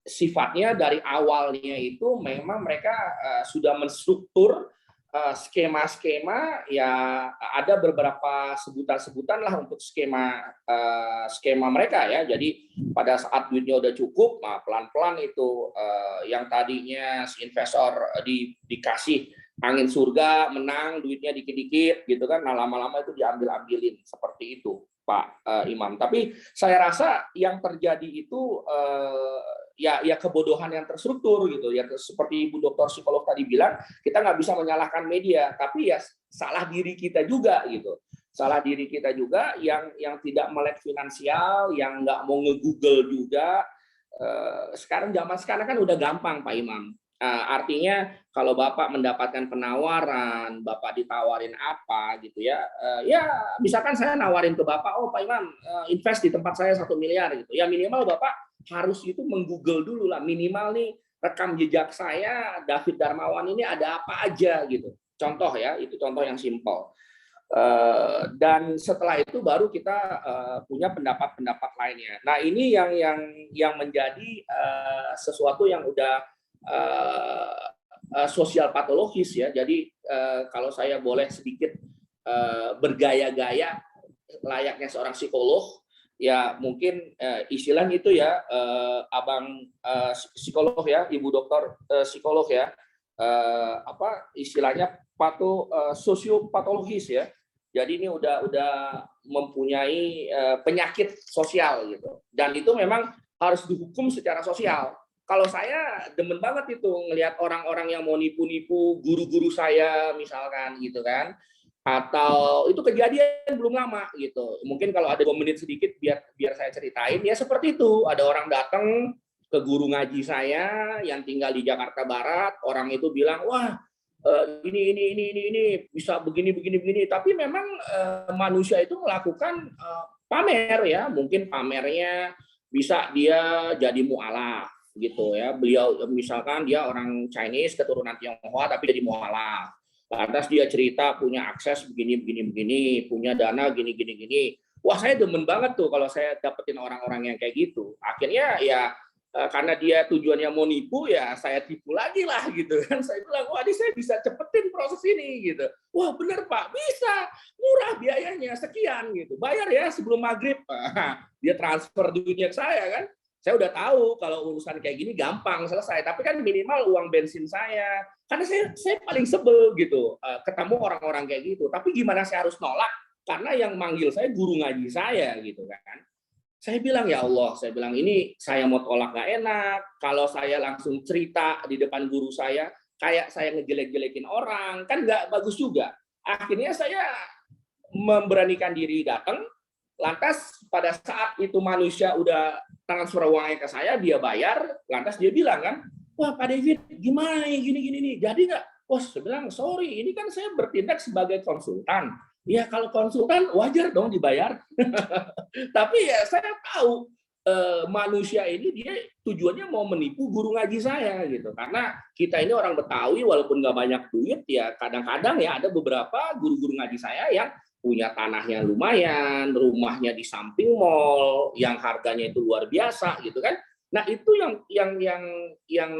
sifatnya dari awalnya itu memang mereka sudah menstruktur skema-skema, ya ada beberapa sebutan-sebutan lah untuk skema mereka ya. Jadi pada saat duitnya udah cukup, nah pelan-pelan itu yang tadinya si investor dikasih angin surga, menang duitnya dikit-dikit gitu kan, nah lama-lama itu diambil-ambilin seperti itu Pak Imam. Tapi saya rasa yang terjadi itu ya kebodohan yang terstruktur gitu ya, seperti Ibu Dokter Psikolog tadi bilang, kita nggak bisa menyalahkan media, tapi ya salah diri kita juga gitu, salah diri kita juga yang tidak melek finansial, yang nggak mau nge-google juga. Sekarang zaman sekarang kan udah gampang Pak Imam. Artinya kalau Bapak mendapatkan penawaran, Bapak ditawarin apa gitu ya, ya misalkan saya nawarin ke Bapak, oh Pak Imam invest di tempat saya 1 miliar gitu, ya minimal Bapak harus itu menggoogle dulu lah, minimal nih rekam jejak saya David Darmawan ini ada apa aja gitu, contoh ya, itu contoh yang simpel. Dan setelah itu baru kita punya pendapat-pendapat lainnya. Nah ini yang menjadi sesuatu yang udah sosial patologis ya. Jadi kalau saya boleh sedikit bergaya-gaya layaknya seorang psikolog, ya mungkin istilahnya itu ya, abang psikolog ya, Ibu Dokter Psikolog ya, apa istilahnya sosiopatologis ya. Jadi ini udah mempunyai penyakit sosial gitu, dan itu memang harus dihukum secara sosial. Kalau saya demen banget itu ngelihat orang-orang yang mau nipu-nipu guru-guru saya misalkan gitu kan, atau itu kejadian belum lama gitu. Mungkin kalau ada 2 menit sedikit biar saya ceritain ya, seperti itu. Ada orang datang ke guru ngaji saya yang tinggal di Jakarta Barat, orang itu bilang, wah ini bisa begini, tapi memang manusia itu melakukan pamer ya, mungkin pamernya bisa dia jadi mu'alaf gitu ya. Beliau misalkan dia orang Chinese keturunan Tionghoa tapi jadi mu'alaf. Lantas dia cerita punya akses begini, punya dana gini. Wah, saya demen banget tuh kalau saya dapetin orang-orang yang kayak gitu. Akhirnya ya karena dia tujuannya mau nipu, ya saya tipu lagi lah gitu kan. Saya bilang, wah ini saya bisa cepetin proses ini gitu. Wah bener Pak, bisa, murah biayanya sekian gitu. Bayar ya sebelum maghrib. Dia transfer duitnya ke saya kan. Saya udah tahu kalau urusan kayak gini gampang selesai, tapi kan minimal uang bensin saya. Karena saya paling sebel gitu ketemu orang-orang kayak gitu. Tapi gimana saya harus nolak? Karena yang manggil saya guru ngaji saya gitu kan. Saya bilang, ya Allah, saya bilang ini saya mau tolak nggak enak. Kalau saya langsung cerita di depan guru saya, kayak saya ngejelek-jelekin orang, kan nggak bagus juga. Akhirnya saya memberanikan diri datang. Lantas pada saat itu manusia udah transfer uangnya ke saya, dia bayar, lantas dia bilang kan, wah Pak David, gimana nih, gini nih, jadi nggak? Wah, saya bilang, sorry, ini kan saya bertindak sebagai konsultan. Ya kalau konsultan wajar dong dibayar. Tapi ya saya tahu manusia ini dia tujuannya mau menipu guru ngaji saya gitu. Karena kita ini orang Betawi walaupun nggak banyak duit, ya kadang-kadang ya ada beberapa guru-guru ngaji saya yang punya tanahnya lumayan, rumahnya di samping mall, yang harganya itu luar biasa gitu kan. Nah itu yang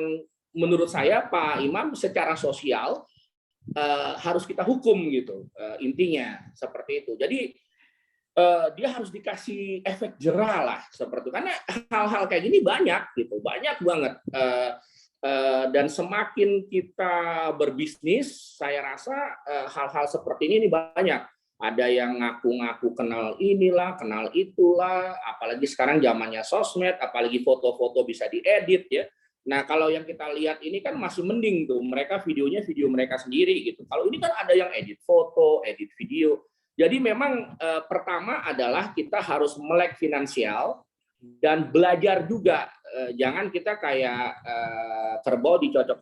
menurut saya Pak Imam secara sosial harus kita hukum gitu, intinya seperti itu. Jadi dia harus dikasih efek jerah lah seperti itu. Karena hal-hal kayak gini banyak gitu, banyak banget. Dan semakin kita berbisnis, saya rasa hal-hal seperti ini banyak. Ada yang ngaku-ngaku kenal inilah, kenal itulah, apalagi sekarang zamannya sosmed, apalagi foto-foto bisa diedit ya. Nah, kalau yang kita lihat ini kan masih mending tuh, mereka videonya video mereka sendiri gitu. Kalau ini kan ada yang edit foto, edit video. Jadi memang pertama adalah kita harus melek finansial dan belajar juga. Jangan kita kayak kerbau dicocok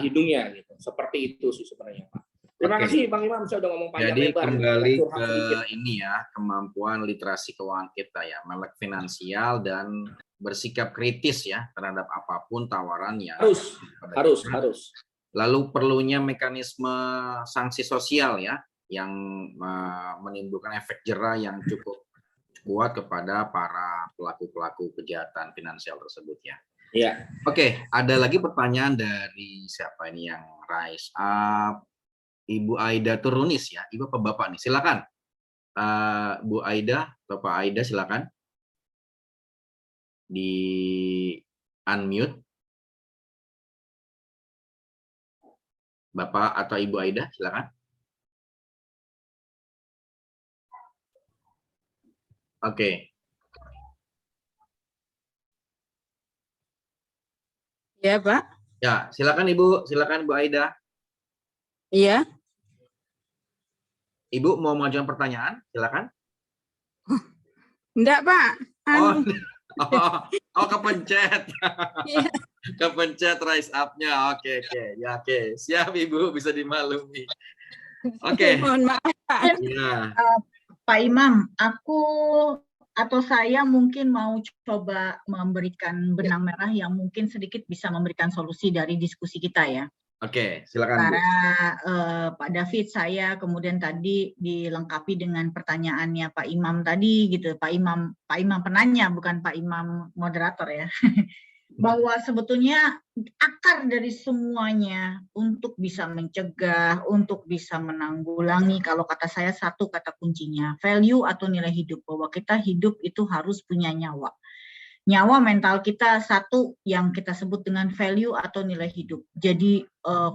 hidungnya gitu. Seperti itu sih sebenarnya Pak. Terima kasih Bang Imam, saya udah ngomong panjang lebar. Jadi kembali ke ini ya, kemampuan literasi keuangan kita ya, melek finansial dan bersikap kritis ya terhadap apapun tawaran yang harus. Lalu perlunya mekanisme sanksi sosial ya, yang menimbulkan efek jerah yang cukup kuat kepada para pelaku-pelaku kejahatan finansial tersebut ya. Iya. Oke, ada lagi pertanyaan dari siapa ini yang rise up? Ibu Aida Turunis ya, Ibu apa Bapak nih? Silakan. Bu Aida atau Pak Aida silakan. Di unmute. Bapak atau Ibu Aida silakan. Oke. Ya, Pak. Ya, silakan Ibu, silakan Bu Aida. Iya. Ibu mau mengajukan pertanyaan, silakan. Enggak, Pak. Oh, kepencet. Iya. Kepencet rise up-nya. Oke. Ya, oke. Siap Ibu, bisa dimaklumi. Oke. Mohon maaf, Pak. Ya. Pak Imam, saya mungkin mau coba memberikan benang merah yang mungkin sedikit bisa memberikan solusi dari diskusi kita ya. Oke, silakan. Karena Pak David, saya kemudian tadi dilengkapi dengan pertanyaannya Pak Imam tadi gitu, Pak Imam penanya bukan Pak Imam moderator ya. Bahwa sebetulnya akar dari semuanya untuk bisa mencegah, untuk bisa menanggulangi, kalau kata saya satu kata kuncinya, value atau nilai hidup, bahwa kita hidup itu harus punya nyawa. Nyawa mental kita satu yang kita sebut dengan value atau nilai hidup. Jadi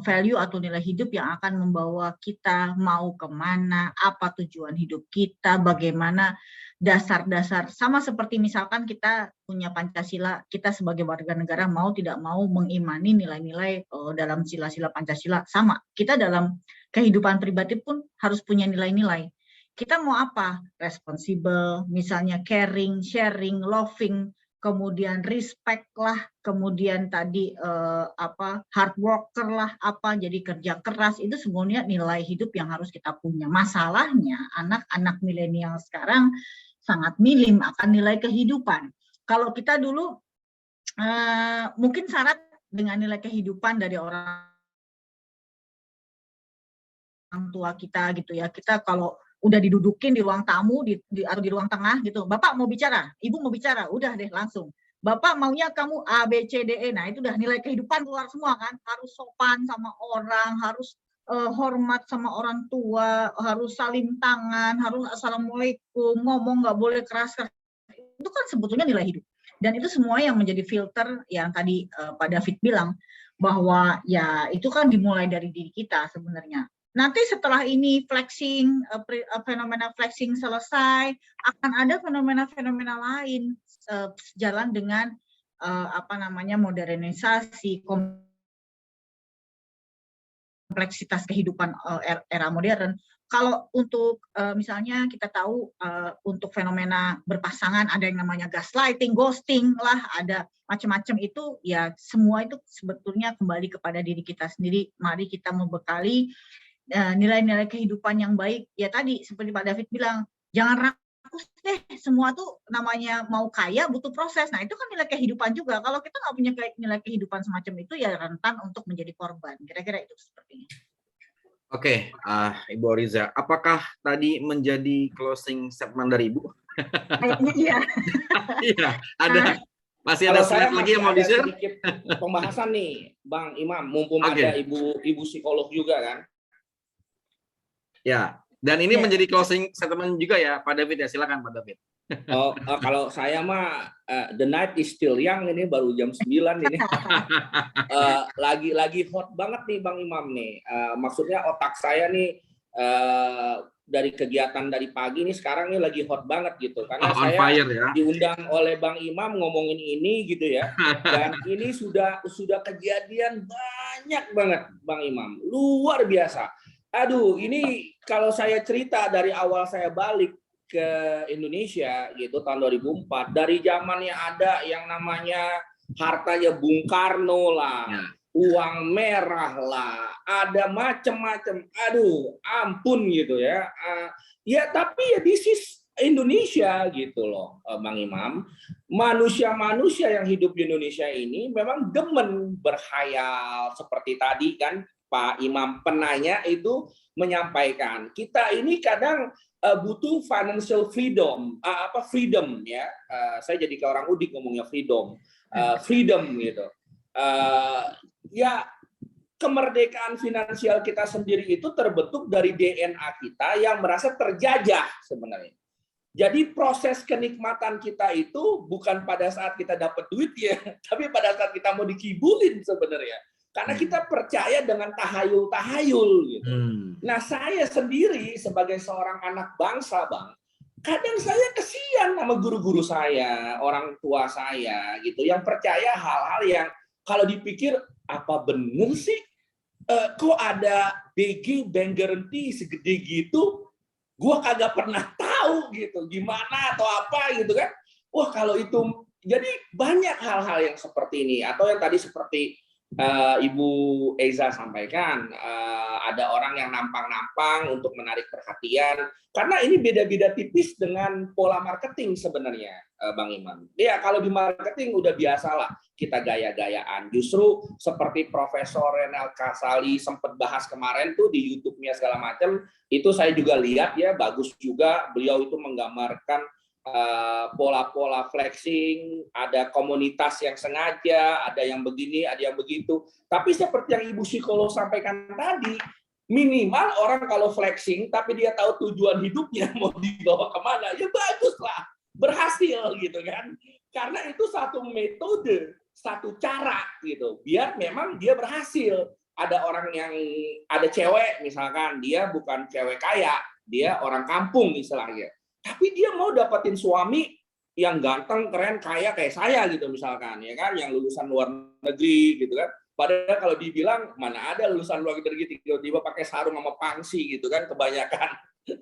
value atau nilai hidup yang akan membawa kita mau kemana, apa tujuan hidup kita, bagaimana dasar-dasar. Sama seperti misalkan kita punya Pancasila, kita sebagai warga negara mau tidak mau mengimani nilai-nilai dalam sila-sila Pancasila. Sama, kita dalam kehidupan pribadi pun harus punya nilai-nilai. Kita mau apa? Responsible, misalnya caring, sharing, loving, kemudian respect lah, kemudian tadi hard worker lah, jadi kerja keras, itu semuanya nilai hidup yang harus kita punya. Masalahnya anak-anak milenial sekarang sangat minim akan nilai kehidupan. Kalau kita dulu mungkin syarat dengan nilai kehidupan dari orang tua kita gitu ya. Kita kalau udah didudukin di ruang tamu atau di ruang tengah gitu, Bapak mau bicara, Ibu mau bicara, udah deh langsung. Bapak maunya kamu A, B, C, D, E. Nah itu udah nilai kehidupan keluar semua kan. Harus sopan sama orang, harus hormat sama orang tua, harus salim tangan, harus assalamualaikum, ngomong nggak boleh keras. Itu kan sebetulnya nilai hidup. Dan itu semua yang menjadi filter yang tadi Pak David bilang, bahwa ya itu kan dimulai dari diri kita sebenarnya. Nanti setelah ini flexing, fenomena flexing selesai, akan ada fenomena-fenomena lain sejalan dengan modernisasi, kompleksitas kehidupan era modern. Kalau untuk misalnya kita tahu untuk fenomena berpasangan ada yang namanya gaslighting, ghosting lah, ada macam-macam itu, ya semua itu sebetulnya kembali kepada diri kita sendiri. Mari kita membekali nilai-nilai kehidupan yang baik. Ya tadi seperti Pak David bilang, jangan rakus deh, semua tuh namanya mau kaya butuh proses. Nah itu kan nilai kehidupan juga. Kalau kita nggak punya nilai kehidupan semacam itu, ya rentan untuk menjadi korban. Kira-kira itu sepertinya. Oke, Ibu Oriza, apakah tadi menjadi closing statement dari Ibu? Kayaknya iya. Iya, ada. Masih ada slide lagi yang mau di-share? Sedikit pembahasan nih, Bang Imam, mumpung ada ibu psikolog juga kan. Ya, dan ini menjadi closing statement juga ya, Pak David ya. Silakan Pak David. Kalau saya mah the night is still young, ini baru jam 9 ini. Lagi hot banget nih Bang Imam nih. Maksudnya otak saya nih dari kegiatan dari pagi nih sekarang nih lagi hot banget gitu. Karena saya fire, ya? Diundang oleh Bang Imam ngomongin ini gitu ya. Dan ini sudah kejadian banyak banget Bang Imam. Luar biasa. Aduh, ini kalau saya cerita dari awal saya balik ke Indonesia gitu tahun 2004, dari zamannya ada yang namanya hartanya Bung Karno lah, uang merah lah, ada macam-macam. Aduh, ampun gitu ya. Ya tapi ya this is Indonesia gitu loh, Bang Imam. Manusia-manusia yang hidup di Indonesia ini memang demen berkhayal seperti tadi kan Pak Imam penanya itu menyampaikan. Kita ini kadang butuh financial freedom, freedom ya. Saya jadi ke orang udik ngomongnya freedom, freedom gitu. Ya kemerdekaan finansial kita sendiri itu terbentuk dari DNA kita yang merasa terjajah sebenarnya. Jadi proses kenikmatan kita itu bukan pada saat kita dapat duit ya, tapi pada saat kita mau dikibulin sebenarnya. Karena kita percaya dengan tahayul-tahayul gitu. Nah, saya sendiri sebagai seorang anak bangsa, Bang, kadang saya kesian sama guru-guru saya, orang tua saya gitu, yang percaya hal-hal yang kalau dipikir apa bener sih? Kok ada BG bank guarantee segede gitu? Gua kagak pernah tahu gitu, gimana atau apa gitu kan? Wah, kalau itu jadi banyak hal-hal yang seperti ini atau yang tadi seperti Ibu Eza sampaikan, ada orang yang nampang-nampang untuk menarik perhatian, karena ini beda-beda tipis dengan pola marketing sebenarnya, Bang Imam. Ya kalau di marketing udah biasalah kita gaya-gayaan. Justru seperti Profesor Renal Kasali sempat bahas kemarin tuh di YouTube-nya segala macam, itu saya juga lihat ya, bagus juga beliau itu menggambarkan pola-pola flexing, ada komunitas yang sengaja, ada yang begini, ada yang begitu. Tapi seperti yang Ibu psikolog sampaikan tadi, minimal orang kalau flexing, tapi dia tahu tujuan hidupnya mau dibawa kemana, ya baguslah, berhasil gitu kan. Karena itu satu metode, satu cara gitu, biar memang dia berhasil. Ada orang yang, ada cewek misalkan, dia bukan cewek kaya, dia orang kampung istilahnya. Tapi dia mau dapetin suami yang ganteng, keren, kaya kayak saya gitu misalkan, ya kan, yang lulusan luar negeri gitu kan. Padahal kalau dibilang mana ada lulusan luar negeri tiba-tiba pakai sarung sama pangsi gitu kan, kebanyakan.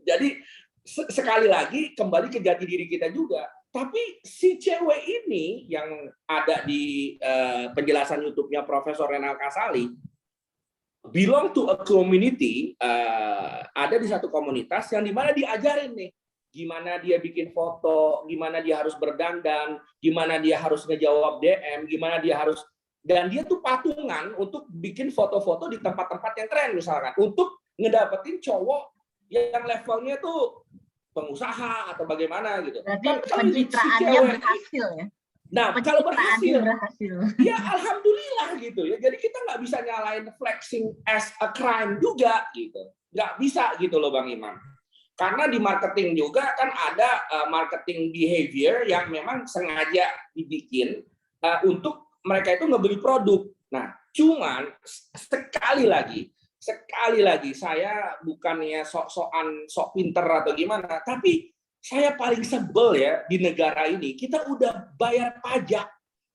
Jadi sekali lagi kembali ke jati diri kita juga. Tapi si cewek ini yang ada di penjelasan YouTube-nya Profesor Renal Kasali, belong to a community, ada di satu komunitas yang dimana diajarin nih, gimana dia bikin foto, gimana dia harus berdandan, gimana dia harus ngejawab DM, gimana dia harus, dan dia tuh patungan untuk bikin foto-foto di tempat-tempat yang keren misalkan, untuk ngedapetin cowok yang levelnya tuh pengusaha atau bagaimana gitu. Berarti Tapi kalau pencitraannya berhasil ya? nah kalau berhasil, berhasil, ya alhamdulillah gitu ya. Jadi kita nggak bisa nyalain flexing as a crime juga gitu, nggak bisa gitu loh Bang Imam. Karena di marketing juga kan ada marketing behavior yang memang sengaja dibikin untuk mereka itu ngebeli produk. Nah, cuman sekali lagi saya bukannya sok-sokan sok pinter atau gimana, tapi saya paling sebel ya di negara ini. Kita udah bayar pajak,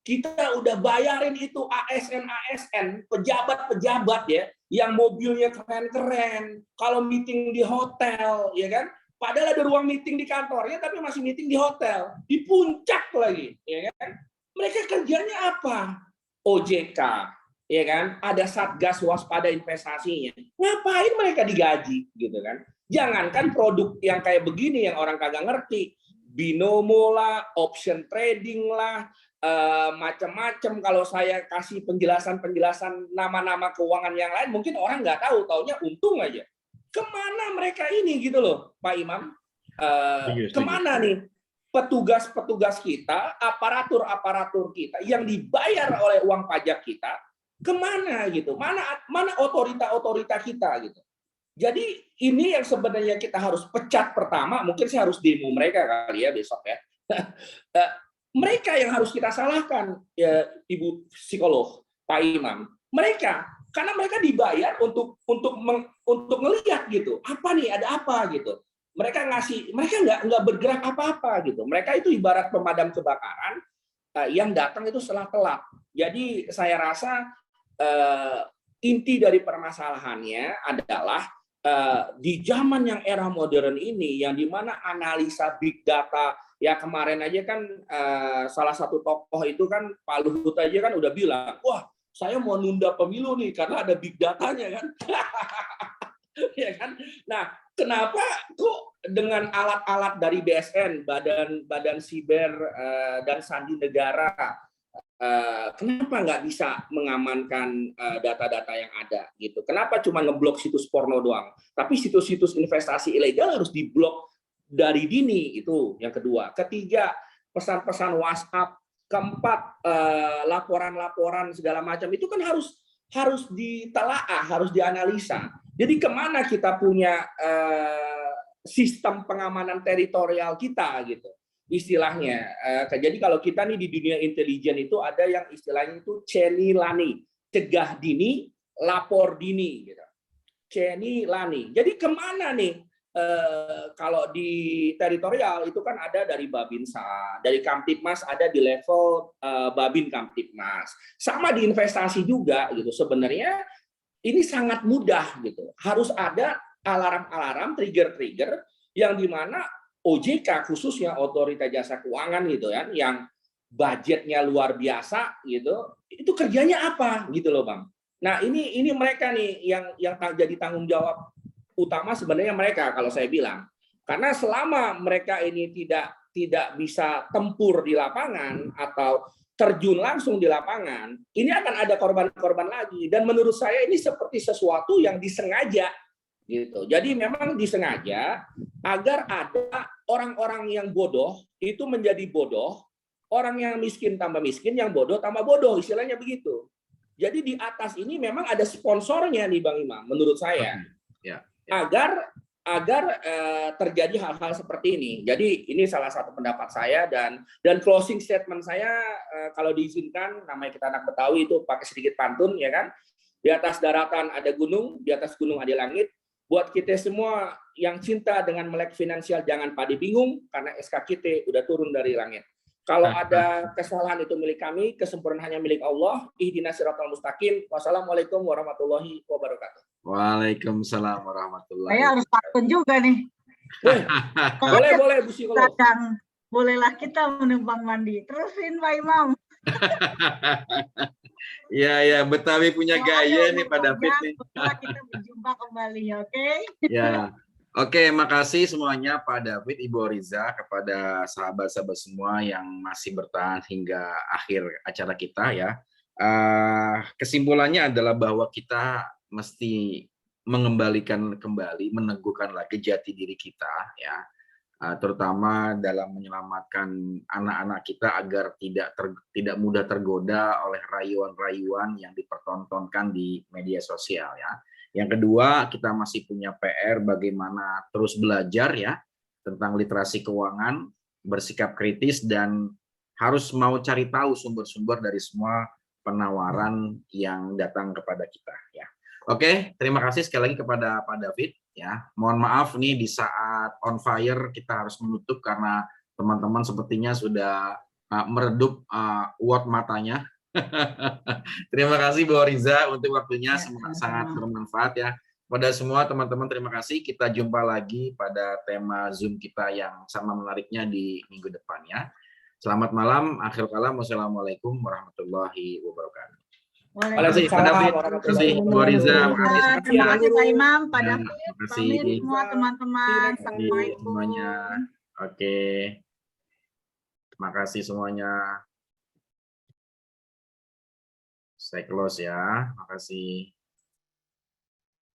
kita udah bayarin itu ASN, pejabat-pejabat ya, yang mobilnya keren-keren, kalau meeting di hotel, ya kan? Padahal ada ruang meeting di kantornya, tapi masih meeting di hotel, di puncak lagi, ya kan? Mereka kerjanya apa? OJK, ya kan? Ada Satgas waspada investasinya. Ngapain mereka digaji, gitu kan? Jangankan produk yang kayak begini yang orang kagak ngerti, binomo lah, option trading lah, macam-macam. Kalau saya kasih penjelasan nama-nama keuangan yang lain, mungkin orang nggak tahu, taunya untung aja. Kemana mereka ini gitu loh, Pak Imam? Kemana nih petugas-petugas kita, aparatur-aparatur kita yang dibayar oleh uang pajak kita, kemana gitu? Mana otorita-otorita kita gitu? Jadi ini yang sebenarnya kita harus pecat pertama, mungkin saya harus demo mereka kali ya besok ya. Mereka yang harus kita salahkan, ya, Ibu psikolog, Pak Imam. Mereka, karena mereka dibayar untuk ngelihat gitu. Apa nih, ada apa gitu. Mereka nggak bergerak apa-apa gitu. Mereka itu ibarat pemadam kebakaran yang datang itu setelah telat. Jadi saya rasa inti dari permasalahannya adalah di zaman yang era modern ini, yang dimana analisa big data, ya kemarin aja kan salah satu tokoh itu kan Pak Luhut aja kan udah bilang, wah saya mau nunda pemilu nih karena ada big datanya kan. Ya kan. Nah, kenapa kok dengan alat-alat dari BSN, Badan Siber dan Sandi Negara, kenapa nggak bisa mengamankan data-data yang ada gitu? Kenapa cuma ngeblok situs porno doang? Tapi situs-situs investasi ilegal harus diblok dari dini, itu yang kedua. Ketiga, pesan-pesan WhatsApp. Keempat, laporan-laporan segala macam itu kan harus ditelaah, harus dianalisa. Jadi kemana kita punya sistem pengamanan teritorial kita gitu? Istilahnya. Jadi kalau kita nih di dunia intelijen itu ada yang istilahnya itu Ceni Lani, cegah dini, lapor dini gitu. Ceni Lani. Jadi kemana nih? Kalau di teritorial itu kan ada dari Babinsa, dari Kamtibmas ada di level Babin Kamtibmas. Sama di investasi juga gitu. Sebenarnya ini sangat mudah gitu. Harus ada alarm-alarm, trigger-trigger yang dimana OJK khususnya Otorita Jasa Keuangan gitu kan, yang budgetnya luar biasa gitu, itu kerjanya apa gitu loh Bang. Nah ini mereka nih yang jadi tanggung jawab utama sebenarnya mereka kalau saya bilang, karena selama mereka ini tidak bisa tempur di lapangan atau terjun langsung di lapangan, ini akan ada korban-korban lagi. Dan menurut saya ini seperti sesuatu yang disengaja gitu. Jadi memang disengaja agar ada orang-orang yang bodoh itu menjadi bodoh, orang yang miskin tambah miskin, yang bodoh tambah bodoh, istilahnya begitu. Jadi di atas ini memang ada sponsornya nih Bang Imam, menurut saya. Ya. Agar terjadi hal-hal seperti ini. Jadi ini salah satu pendapat saya dan closing statement saya kalau diizinkan, namanya kita anak Betawi itu pakai sedikit pantun ya kan. Di atas daratan ada gunung, di atas gunung ada langit. Buat kita semua yang cinta dengan melek finansial jangan pada bingung karena SK kita udah turun dari langit. Kalau ada kesalahan itu milik kami, kesempurnaan hanya milik Allah. Ihdinas siratal mustaqim. Wassalamualaikum warahmatullahi wabarakatuh. Waalaikumsalam warahmatullahi Saya harus pantun juga nih. Boleh Bu Psikolog. Kadang bolehlah kita menumpang mandi. Terusin Pak Imam. Ya, Betawi punya gaya nih Pak David nih. Setelah kita berjumpa kembali, oke? Ya. Oke, makasih semuanya Pak David, Ibu Riza, kepada sahabat-sahabat semua yang masih bertahan hingga akhir acara kita ya. Kesimpulannya adalah bahwa kita mesti mengembalikan kembali, meneguhkan lagi jati diri kita ya, terutama dalam menyelamatkan anak-anak kita agar tidak mudah tergoda oleh rayuan-rayuan yang dipertontonkan di media sosial ya. Yang kedua, kita masih punya PR bagaimana terus belajar ya tentang literasi keuangan, bersikap kritis, dan harus mau cari tahu sumber-sumber dari semua penawaran yang datang kepada kita ya. Oke, terima kasih sekali lagi kepada Pak David ya. Mohon maaf nih di saat on fire kita harus menutup karena teman-teman sepertinya sudah meredup uap matanya. Terima kasih Bu Riza untuk waktunya, sangat bermanfaat ya. Pada semua teman-teman terima kasih. Kita jumpa lagi pada tema Zoom kita yang sama menariknya di minggu depan ya. Selamat malam. Akhir kalam. Wassalamualaikum warahmatullahi wabarakatuh. Waalaikumsalam Terima kasih Bu Riza. Terima kasih Pak Imam, Pak Ya, David, terima kasih semua teman-teman. Assalamualaikum semuanya. Oke. Terima kasih semuanya. Saya close ya. Terima kasih.